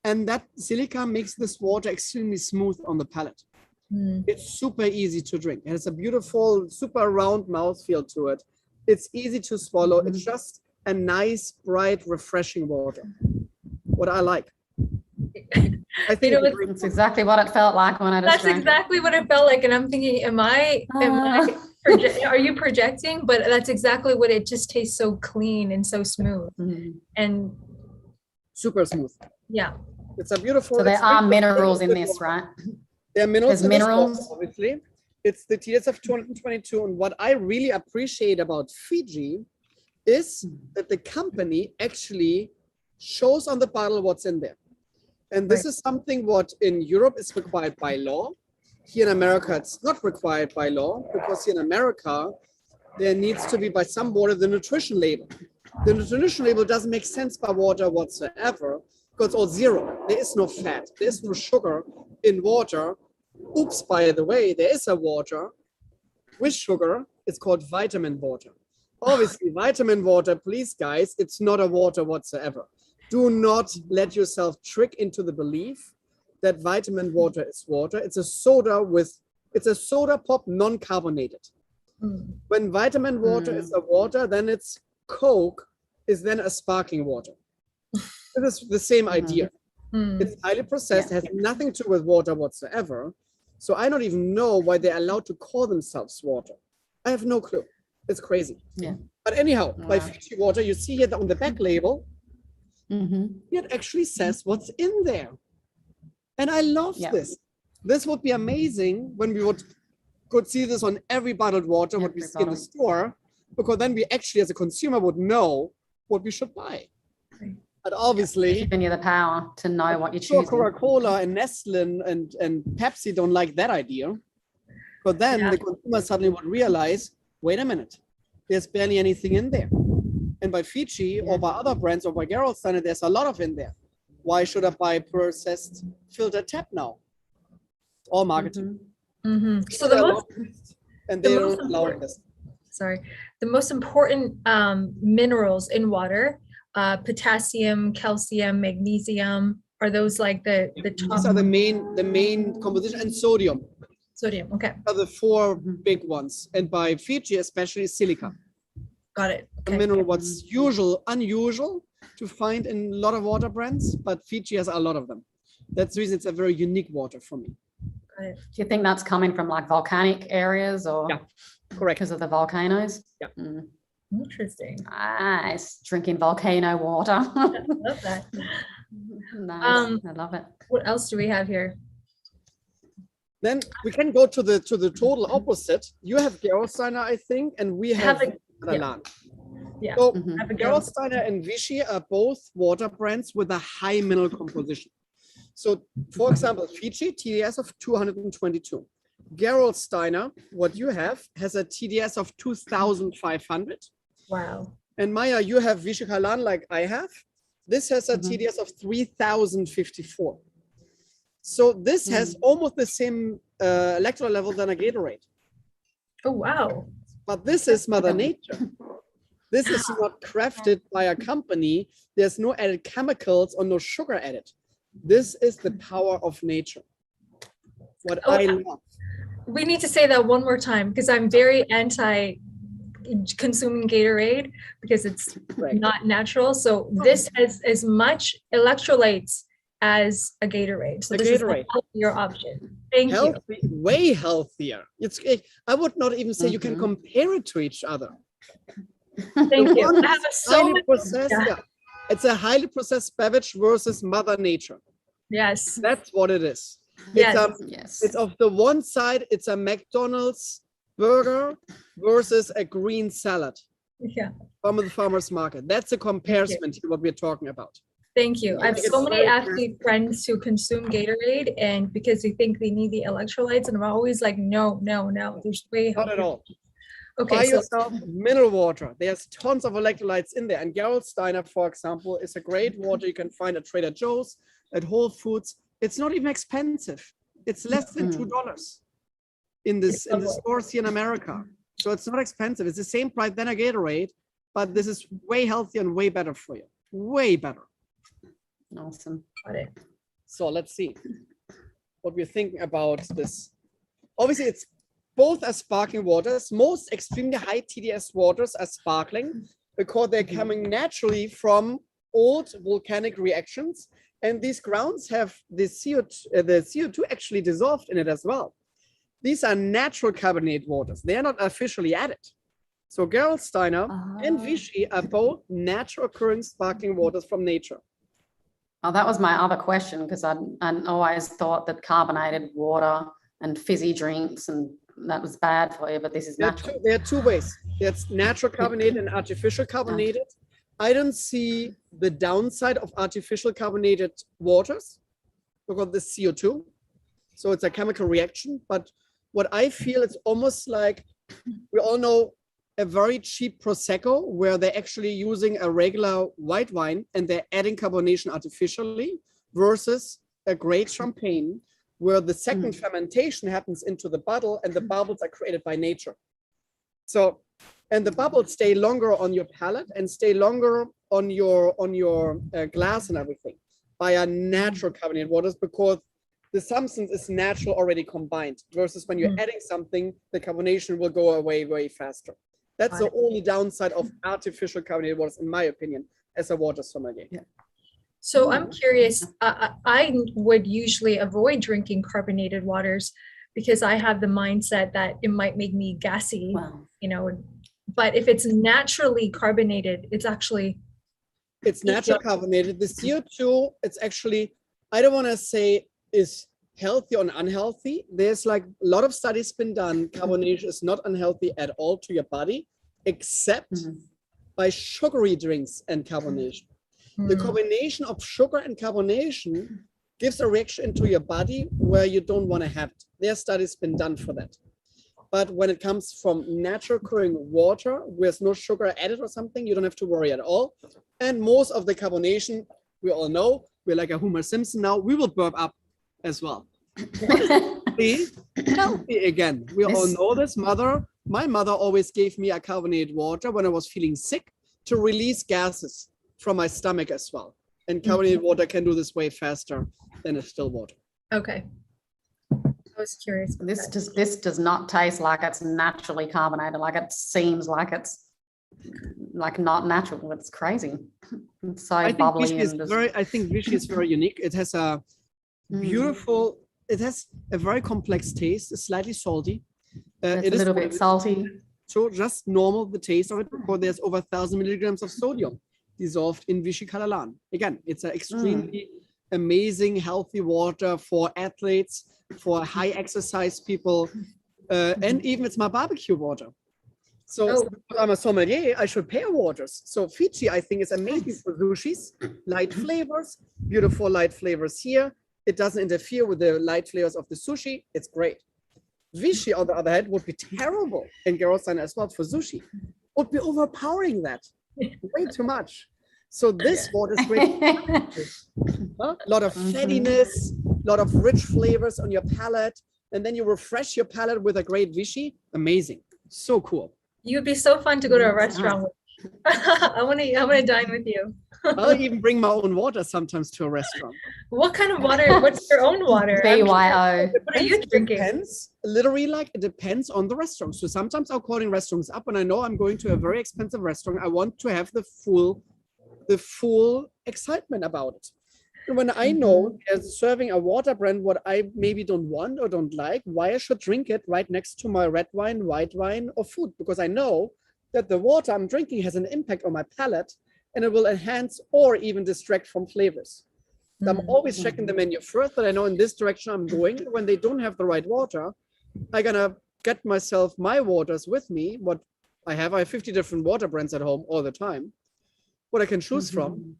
And that silica makes this water extremely smooth on the palate. It's super easy to drink. It has a beautiful, super round mouthfeel to it. It's easy to swallow. It's just a nice, bright, refreshing water. What I like. I think it's exactly what it felt like when I just drank exactly what it felt like. And I'm thinking, are you projecting? But that's exactly what it just tastes so clean and so smooth. And super smooth. Yeah. It's a beautiful. So there are minerals in this, right? There are minerals. There's minerals. Water, obviously. It's the TSF 222. And what I really appreciate about Fiji is that the company actually shows on the bottle what's in there. And this is something what in Europe is required by law. Here in America, it's not required by law because here in America, there needs to be by some water the nutrition label. The nutrition label doesn't make sense by water whatsoever because it's all zero. There is no fat. There is no sugar in water. Oops, by the way, there is a water with sugar. It's called vitamin water. Obviously, vitamin water, please, guys, it's not a water whatsoever. Do not let yourself trick into the belief that vitamin water is water. It's a soda pop non-carbonated. When vitamin water is a water, then it's Coke is then a sparkling water. This is the same idea. It's highly processed, has nothing to do with water whatsoever. So I don't even know why they're allowed to call themselves water. I have no clue. It's crazy. Yeah. But anyhow, by Wow. Fiji water, you see here on the back label, Mm-hmm. it actually says what's in there. And I love Yeah. this. This would be amazing when we could see this on every bottled water, what we Every see in the bottle. store, because then we actually, as a consumer, would know what we should buy. Right. But obviously, Giving you the power to know what you're sure, choosing. Coca-Cola and Nestle and Pepsi don't like that idea. But then Yeah. the consumer suddenly would realize, wait a minute, there's barely anything in there. And by Fiji or by other brands or by Gerolsteiner, there's a lot of in there. Why should I buy processed filtered tap now? All marketing. Mhm. So the most, And the they most don't allow important- this. sorry, the most important minerals in water, potassium, calcium, magnesium, are those like the top? These are the main composition, and sodium Sodium. Okay, are the four big ones. And by Fiji, especially silica, got it. a Okay. mineral what's unusual to find in a lot of water brands, but Fiji has a lot of them. That's the reason it's a very unique water for me. Got it. Do you think that's coming from like volcanic areas or Yeah, correct. because of the volcanoes? Yeah. Mm. Interesting. Nice. Drinking volcano water. I love that. Nice. I love it. What else do we have here? Then we can go to the total opposite. You have Gerolsteiner, I think, and we have Alkaline. Yeah. So Mhm. Have a go. Gerolsteiner and Vichy are both water brands with a high mineral composition. So, for example, Fiji, TDS of 222. Gerolsteiner, what you have, has a TDS of 2,500. Wow. And Maya, you have Vichy Kalan like I have. This has a TDS of 3,054. So this has almost the same electrolyte level than a Gatorade. Oh, wow. But this is Mother Nature. This is not crafted by a company. There's no added chemicals or no sugar added. This is the power of nature. What I love. We need to say that one more time because I'm very anti consuming Gatorade because it's Right. not natural. So this has as much electrolytes as a Gatorade. So A this is Gatorade. a healthier option. Thank you. Healthy, way healthier. I would not even say you can compare it to each other. Thank you. one I have is so highly many. processed, yeah. yeah. It's a highly processed beverage versus Mother Nature. Yes. That's what it is. Yes. Yes. It's of the one side, it's a McDonald's burger versus a green salad Yeah. from the farmer's market. That's a comparison to what we're talking about. Thank you. I have It's so many very athlete friends who consume Gatorade and because they think they need the electrolytes, and I'm always like, no. There's way Not at healthier. all. Okay, Buy so yourself mineral water. There's tons of electrolytes in there. And Gerolsteiner, for example, is a great water you can find at Trader Joe's, at Whole Foods. It's not even expensive. It's less than $2 in the stores here in America. So it's not expensive. It's the same price than a Gatorade, but this is way healthier and way better for you. Way better. Awesome. got it. So let's see what we're thinking about this. Obviously, it's both are sparkling waters. Most extremely high TDS waters are sparkling because they're coming naturally from old volcanic reactions. And these grounds have the CO2 actually dissolved in it as well. These are natural carbonated waters. They are not artificially added. So Gerolsteiner and Vichy are both natural occurring sparkling waters from nature. Oh, that was my other question because I always thought that carbonated water and fizzy drinks and that was bad for you, but this is natural. There are two ways. There's natural carbonated and artificial carbonated. I don't see the downside of artificial carbonated waters because of the CO2. So it's a chemical reaction. But what I feel it's almost like we all know a very cheap Prosecco where they're actually using a regular white wine and they're adding carbonation artificially versus a great champagne where the second fermentation happens into the bottle and the bubbles are created by nature. So, and the bubbles stay longer on your palate and stay longer on your glass and everything by a natural carbonated waters because the substance is natural already combined versus when you're adding something, the carbonation will go away way faster. That's the only downside of artificial carbonated waters, in my opinion, as a water sommelier. Yeah. So I'm curious, I would usually avoid drinking carbonated waters because I have the mindset that it might make me gassy, Wow. you know, but if it's naturally carbonated, it's natural carbonated. The CO2, it's actually, I don't want to say is healthy or unhealthy. There's like a lot of studies been done. Carbonation is not unhealthy at all to your body, except by sugary drinks and carbonation. The combination of sugar and carbonation gives a reaction into your body where you don't want to have it. There are studies been done for that. But when it comes from natural occurring water with no sugar added or something, you don't have to worry at all. And most of the carbonation, we all know, we're like a Homer Simpson now, we will burp up as well. Healthy again. We all know this. My mother always gave me a carbonated water when I was feeling sick to release gases from my stomach as well. And carbonated water can do this way faster than a still water. Okay. I was curious. This does not taste like it's naturally carbonated. Like it seems like it's like not natural. It's crazy. It's so bubbly. I think Vichy is very unique. It has a beautiful, it has a very complex taste. It's slightly salty. It's a little bit salty. So just normal, the taste of it, because there's over 1,000 milligrams of sodium dissolved in Vichy Catalan. Again, it's an extremely amazing, healthy water for athletes, for high exercise people, and even it's my barbecue water. So I'm a sommelier, I should pair waters. So Fiji, I think, is amazing for sushis, light flavors, beautiful light flavors here. It doesn't interfere with the light flavors of the sushi. It's great. Vichy, on the other hand, would be terrible, and Gerolstein as well for sushi. Would be overpowering that. Way too much. So this water is great. A lot of fattiness, a lot of rich flavors on your palate, and then you refresh your palate with a great Vichy. Amazing. So cool. You'd be so fun to go to a restaurant with. I want to dine with you. I'll even bring my own water sometimes to a restaurant. What kind of water? What's your own water? BYO. What are you drinking? It depends, literally, like it depends on the restaurant. So sometimes I'll calling restaurants up when I know I'm going to a very expensive restaurant. I want to have the full excitement about it. And when I know as serving a water brand what I maybe don't want or don't like, why I should drink it right next to my red wine, white wine, or food, because I know that the water I'm drinking has an impact on my palate and it will enhance or even distract from flavors. So I'm always checking the menu first, that I know in this direction I'm going. When they don't have the right water, I'm gonna get myself my waters with me. What I have 50 different water brands at home all the time, what I can choose from.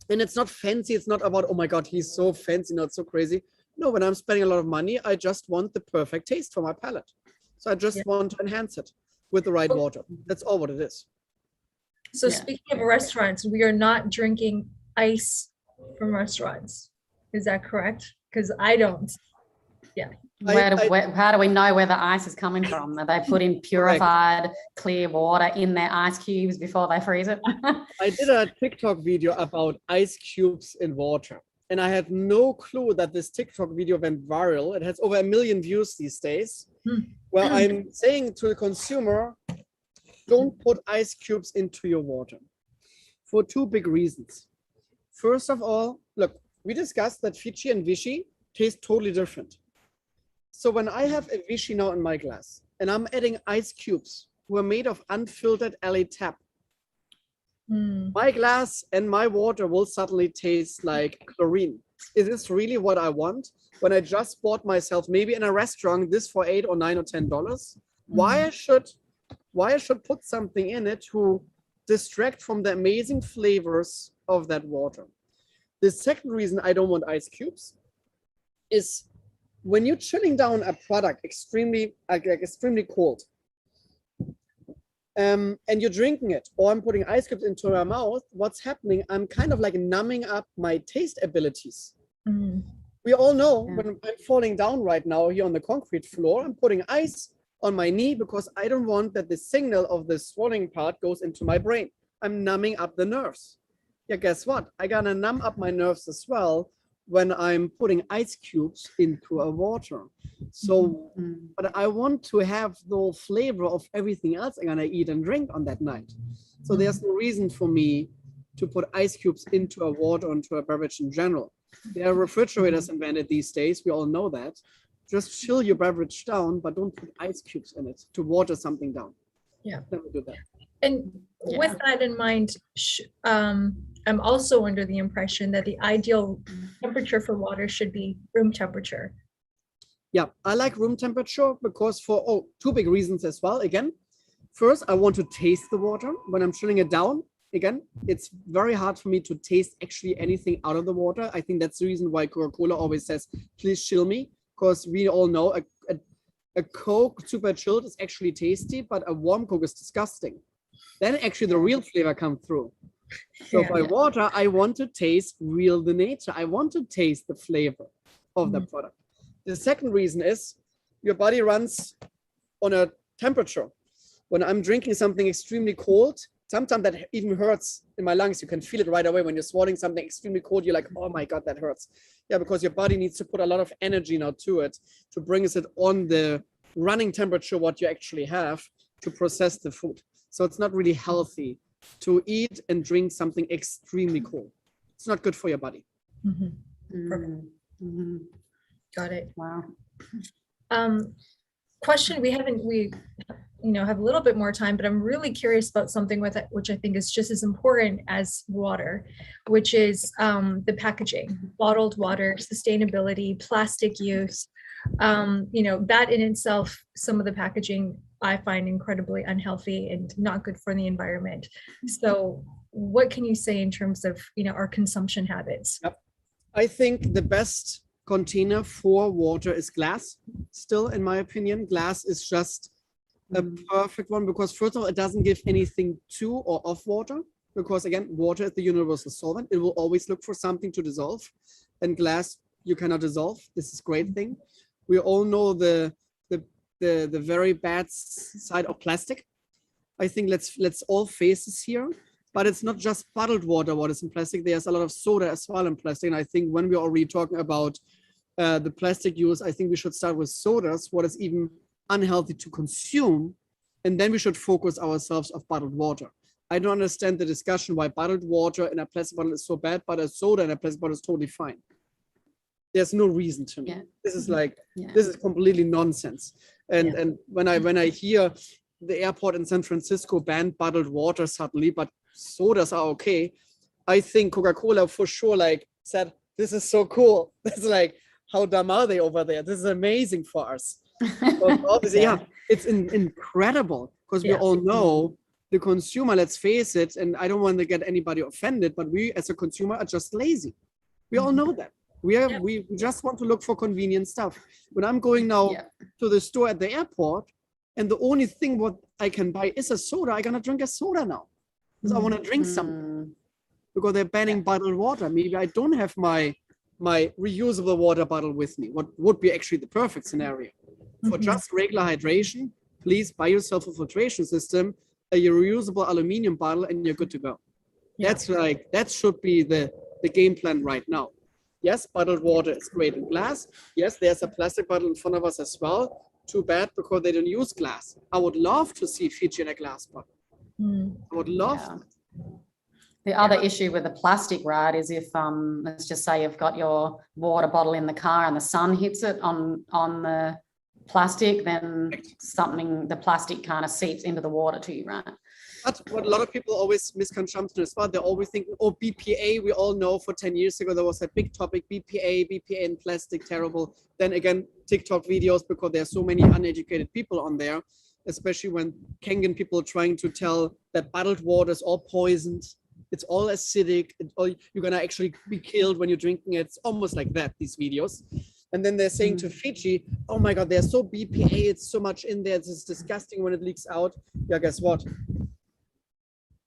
And it's not fancy. It's not about, oh my God, he's so fancy, not so crazy. No, when I'm spending a lot of money, I just want the perfect taste for my palate. So I just want to enhance it with the right water. That's all what it is. So speaking of restaurants, we are not drinking ice from restaurants. Is that correct? Because I don't. Yeah. How do we know where the ice is coming from? Are they putting purified clear water in their ice cubes before they freeze it? I did a TikTok video about ice cubes in water. And I had no clue that this TikTok video went viral. It has over 1 million views these days. Well, I'm saying to the consumer, don't put ice cubes into your water for 2 big reasons. First of all, look, we discussed that Fiji and Vichy taste totally different. So when I have a Vichy now in my glass and I'm adding ice cubes who are made of unfiltered LA tap, my glass and my water will suddenly taste like chlorine. Is this really what I want? When I just bought myself, maybe in a restaurant, this for $8 or $9 or $10, why I should put something in it to distract from the amazing flavors of that water? The second reason I don't want ice cubes is when you're chilling down a product extremely cold, and you're drinking it, or I'm putting ice cubes into my mouth, what's happening? I'm kind of like numbing up my taste abilities. We all know when I'm falling down right now here on the concrete floor, I'm putting ice on my knee because I don't want that the signal of the swallowing part goes into my brain. I'm numbing up the nerves. Yeah, guess what? I gotta numb up my nerves as well when I'm putting ice cubes into a water. So, but I want to have the flavor of everything else I'm gonna eat and drink on that night. So there's no reason for me to put ice cubes into a water or into a beverage in general. There are refrigerators invented these days, we all know that. Just chill your beverage down, but don't put ice cubes in it to water something down. Yeah. Never do that. And with that in mind, I'm also under the impression that the ideal temperature for water should be room temperature. Yeah, I like room temperature because for two big reasons as well. Again, first, I want to taste the water when I'm chilling it down. Again, it's very hard for me to taste actually anything out of the water. I think that's the reason why Coca-Cola always says, please chill me, because we all know a Coke super chilled is actually tasty, but a warm Coke is disgusting. Then actually the real flavor comes through. So by water, I want to taste real the nature. I want to taste the flavor of the product. The second reason is your body runs on a temperature. When I'm drinking something extremely cold, sometimes that even hurts in my lungs. You can feel it right away when you're swallowing something extremely cold. You're like, oh my God, that hurts. Yeah, because your body needs to put a lot of energy now to it to bring it on the running temperature, what you actually have to process the food. So it's not really healthy to eat and drink something extremely cold. It's not good for your body. Perfect. Got it. Wow. Question, we have a little bit more time, but I'm really curious about something with it, which I think is just as important as water, which is the packaging, bottled water, sustainability, plastic use. That in itself, some of the packaging I find incredibly unhealthy and not good for the environment. So what can you say in terms of, our consumption habits? Yep. I think the best container for water is glass. Still, in my opinion, glass is just a perfect one because first of all, it doesn't give anything to or of water because again, water is the universal solvent. It will always look for something to dissolve, and glass you cannot dissolve. This is a great thing. We all know the very bad side of plastic. I think let's all face this here. But it's not just bottled water what is in plastic. There's a lot of soda as well in plastic. And I think when we're already talking about the plastic use, I think we should start with sodas, what is even unhealthy to consume. And then we should focus ourselves on bottled water. I don't understand the discussion why bottled water in a plastic bottle is so bad, but a soda in a plastic bottle is totally fine. There's no reason to me. Yeah. This is this is completely nonsense. And when I hear the airport in San Francisco banned bottled water suddenly, but sodas are okay, I think Coca-Cola for sure said, this is so cool. It's like, how dumb are they over there? This is amazing for us. So obviously, it's incredible because we all know the consumer, let's face it, and I don't want to get anybody offended, but we as a consumer are just lazy. We all know that. We just want to look for convenient stuff. When I'm going now to the store at the airport, and the only thing what I can buy is a soda, I'm gonna drink a soda now. Because I want to drink something. Because they're banning bottled water. Maybe I don't have my reusable water bottle with me. What would be actually the perfect scenario? For just regular hydration, please buy yourself a filtration system, a reusable aluminum bottle, and you're good to go. That's that should be the game plan right now. Yes, bottled water is great in glass. Yes, there's a plastic bottle in front of us as well. Too bad because they don't use glass. I would love to see Fiji in a glass bottle. I would love The other issue with the plastic, right, is if let's just say you've got your water bottle in the car and the sun hits it on the plastic, then the plastic kind of seeps into the water too, right? But what a lot of people always misconception as well, they're always thinking, oh, BPA, we all know for 10 years ago, there was a big topic, BPA in plastic, terrible. Then again, TikTok videos, because there are so many uneducated people on there, especially when Kenyan people trying to tell that bottled water is all poisoned, it's all acidic, you're gonna actually be killed when you're drinking it. It's almost like that, these videos. And then they're saying to Fiji, oh my God, they're so BPA, it's so much in there, it's disgusting when it leaks out. Yeah, guess what?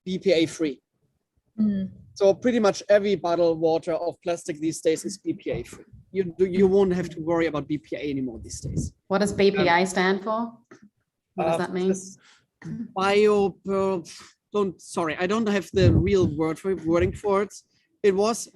BPA free. So pretty much every bottled water of plastic these days is BPA free. You won't have to worry about BPA anymore these days. What does BPA stand for? What does that mean? Sorry, I don't have the real wording for it. It was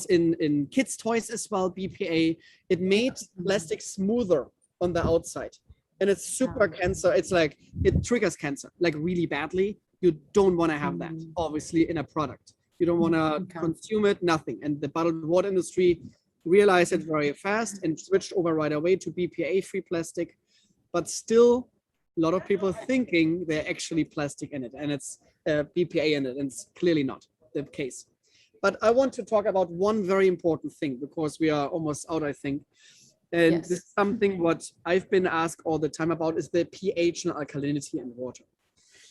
in kids' toys as well, BPA. It made plastic smoother on the outside. And it's super cancer. It's like, it triggers cancer, like really badly. You don't want to have that, obviously, in a product. You don't want to consume it, nothing. And the bottled water industry realized it very fast and switched over right away to BPA-free plastic. But still, a lot of people thinking they're actually plastic in it, and it's BPA in it, and it's clearly not the case. But I want to talk about one very important thing, because we are almost out, I think. And Yes. this is something what I've been asked all the time about, is the pH and alkalinity in water.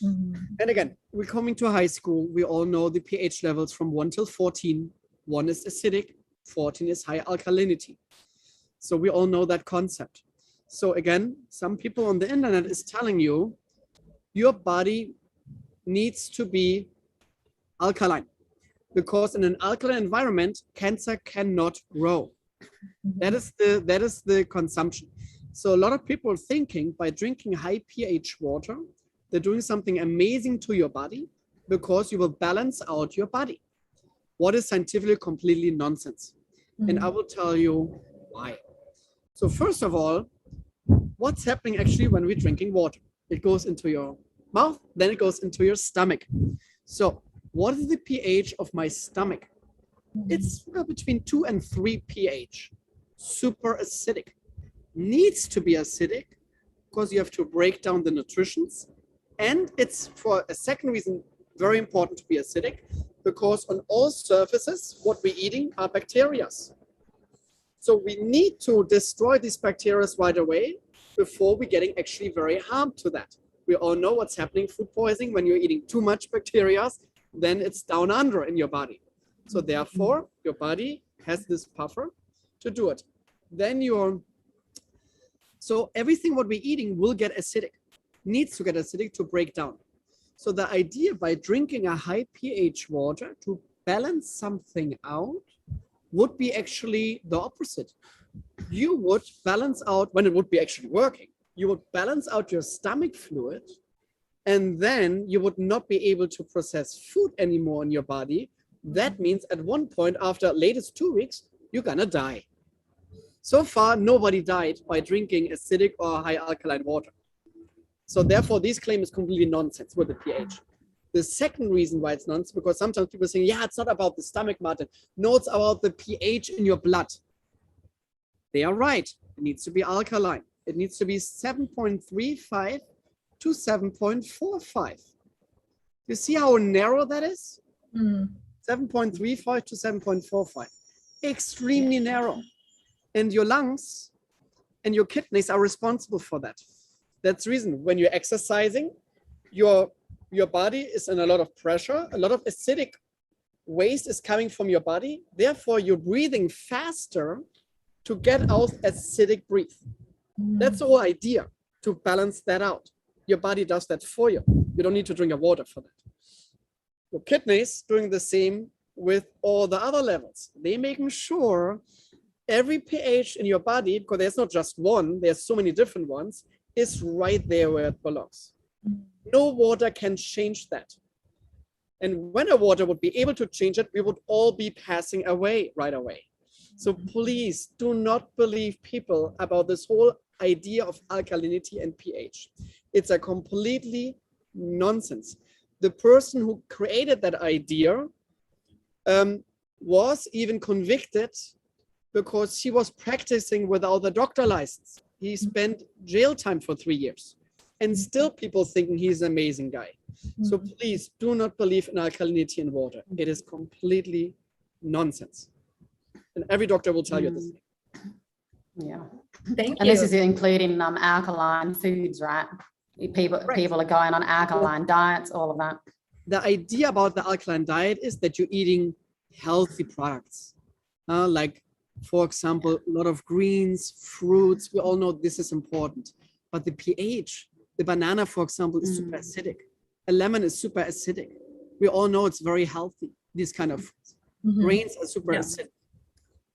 And again, we're coming to high school. We all know the pH levels from 1 till 14. 1 is acidic, 14 is high alkalinity. So we all know that concept. So again, some people on the internet is telling you, your body needs to be alkaline, because in an alkaline environment, cancer cannot grow. That is the consumption. So a lot of people are thinking by drinking high pH water, they're doing something amazing to your body, because you will balance out your body. What is scientifically completely nonsense. And I will tell you why. So first of all, what's happening actually when we're drinking water? It goes into your mouth, then it goes into your stomach. So what is the pH of my stomach? It's between 2 and 3 pH. Super acidic. Needs to be acidic, because you have to break down the nutritions. And it's, for a second reason, very important to be acidic, because on all surfaces, what we're eating are bacteria. So we need to destroy these bacteria right away before we're getting actually very harmed to that. We all know what's happening, food poisoning, when you're eating too much bacteria, then it's down under in your body. So therefore, your body has this buffer to do it. Then so everything what we're eating will get acidic, needs to get acidic to break down. So the idea by drinking a high pH water to balance something out would be actually the opposite. You would balance out, when it would be actually working, you would balance out your stomach fluid, and then you would not be able to process food anymore in your body. That means at one point, after latest 2 weeks, you're gonna die. So far, nobody died by drinking acidic or high alkaline water. So therefore, this claim is completely nonsense with the pH. The second reason why it's nonsense, because sometimes people are saying, yeah, it's not about the stomach, Martin. No, it's about the pH in your blood. They are right. It needs to be alkaline. It needs to be 7.35 to 7.45. You see how narrow that is? 7.35 to 7.45. Extremely narrow. And your lungs and your kidneys are responsible for that. That's the reason when you're exercising, your body is in a lot of pressure, a lot of acidic waste is coming from your body. Therefore, you're breathing faster to get out acidic breath. That's the whole idea, to balance that out. Your body does that for you. You don't need to drink water for that. Your kidneys doing the same with all the other levels. They're making sure every pH in your body, because there's not just one, there's so many different ones, is right there where it belongs. No water can change that. And when a water would be able to change it, we would all be passing away right away. So please do not believe people about this whole idea of alkalinity and pH. It's a completely nonsense. The person who created that idea was even convicted because he was practicing without a doctor license. He spent jail time for 3 years. And still people thinking he's an amazing guy. So please do not believe in alkalinity in water. It is completely nonsense. And every doctor will tell you this. Yeah. Thank you. And this is including alkaline foods, right? People are going on alkaline diets, all of that. The idea about the alkaline diet is that you're eating healthy products. Like, for example, a lot of greens, fruits. We all know this is important. But the pH, the banana, for example, is super acidic. A lemon is super acidic. We all know it's very healthy, these kind of fruits. Grains are super acidic.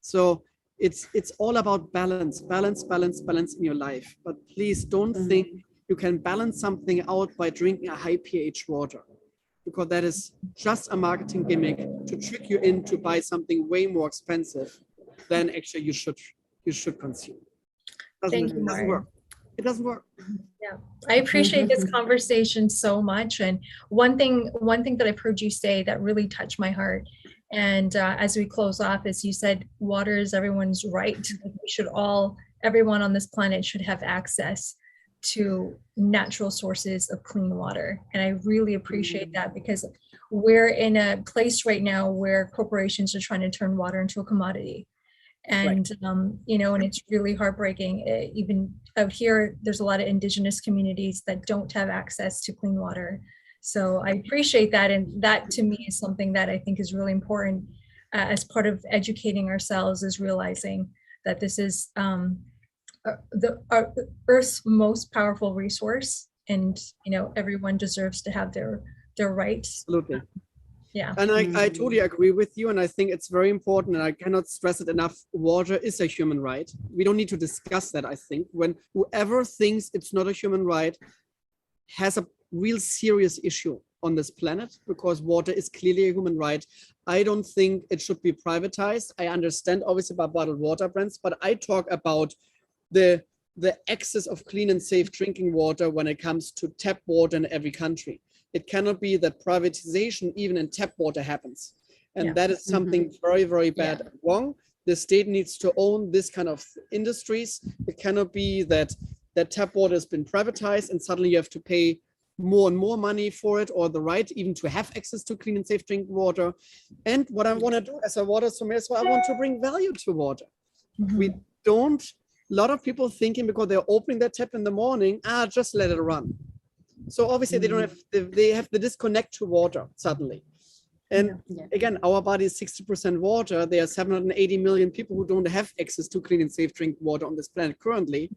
So it's all about balance in your life. But please don't think you can balance something out by drinking a high pH water, because that is just a marketing gimmick to trick you in to buy something way more expensive than actually you should consume. It doesn't work. It doesn't work. Yeah, I appreciate this conversation so much. And one thing that I've heard you say that really touched my heart, And as we close off, as you said, water is everyone's right. We should everyone on this planet should have access to natural sources of clean water. And I really appreciate that, because we're in a place right now where corporations are trying to turn water into a commodity. And, you know, and it's really heartbreaking. Even out here, there's a lot of indigenous communities that don't have access to clean water. So I appreciate that. And that to me is something that I think is really important as part of educating ourselves, is realizing that this is our Earth's most powerful resource. And, you know, everyone deserves to have their rights. Absolutely. Yeah. And I totally agree with you. And I think it's very important, and I cannot stress it enough. Water is a human right. We don't need to discuss that. I think when whoever thinks it's not a human right has a real serious issue on this planet, because water is clearly a human right. I don't think it should be privatized. I understand obviously about bottled water brands, but I talk about the access of clean and safe drinking water when it comes to tap water in every country. It cannot be that privatization even in tap water happens. And that is something very, very bad and wrong. The state needs to own this kind of industries. It cannot be that tap water has been privatized and suddenly you have to pay more and more money for it, or the right even to have access to clean and safe drinking water. And what I want to do as a water sommelier, so I want to bring value to water. We don't, a lot of people thinking because they're opening their tap in the morning, just let it run. So obviously they don't have, they have the disconnect to water suddenly. And again, our body is 60% water. There are 780 million people who don't have access to clean and safe drinking water on this planet currently.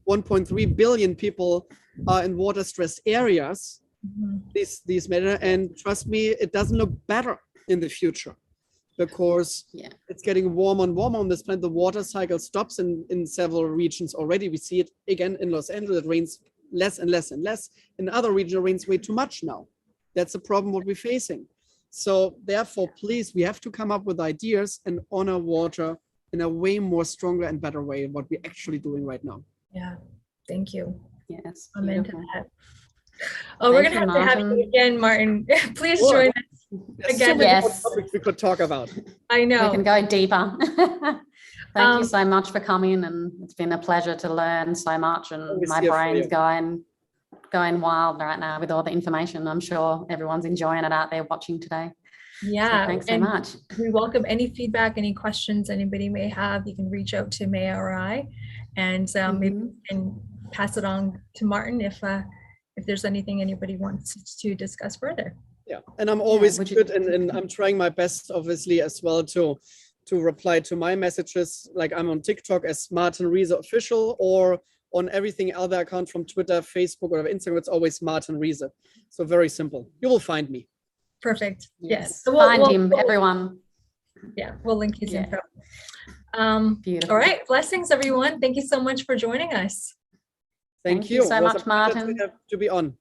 1.3 billion people are in water stressed areas. These matter, and trust me, it doesn't look better in the future, because it's getting warmer and warmer on this planet. The water cycle stops in several regions already. We see it again in Los Angeles. It rains less and less and less. In other regions, it rains way too much now. That's a problem what we're facing. So therefore, please, we have to come up with ideas and honor water in a way more stronger and better way than what we're actually doing right now. Yeah, thank you. Yes. I'm into that. Oh, we're going to have you again, Martin. Please join us again. Yes. Topics we could talk about. I know. We can go deeper. Thank you so much for coming, and it's been a pleasure to learn so much, and my brain's going wild right now with all the information. I'm sure everyone's enjoying it out there watching today. Yeah, so thanks so much. We welcome any feedback, any questions anybody may have. You can reach out to Maya or I, and maybe we can pass it on to Martin if there's anything anybody wants to discuss further. Yeah, and I'm always good, and I'm trying my best, obviously, as well to reply to my messages. Like I'm on TikTok as Martin Riese Official, or on everything other account from Twitter, Facebook, or Instagram. It's always Martin Riese. So very simple. You will find me. Perfect. Yes. So find him, everyone. Yeah, we'll link his info. Beautiful. All right. Blessings, everyone. Thank you so much for joining us. Thank you so much, Martin. To be on.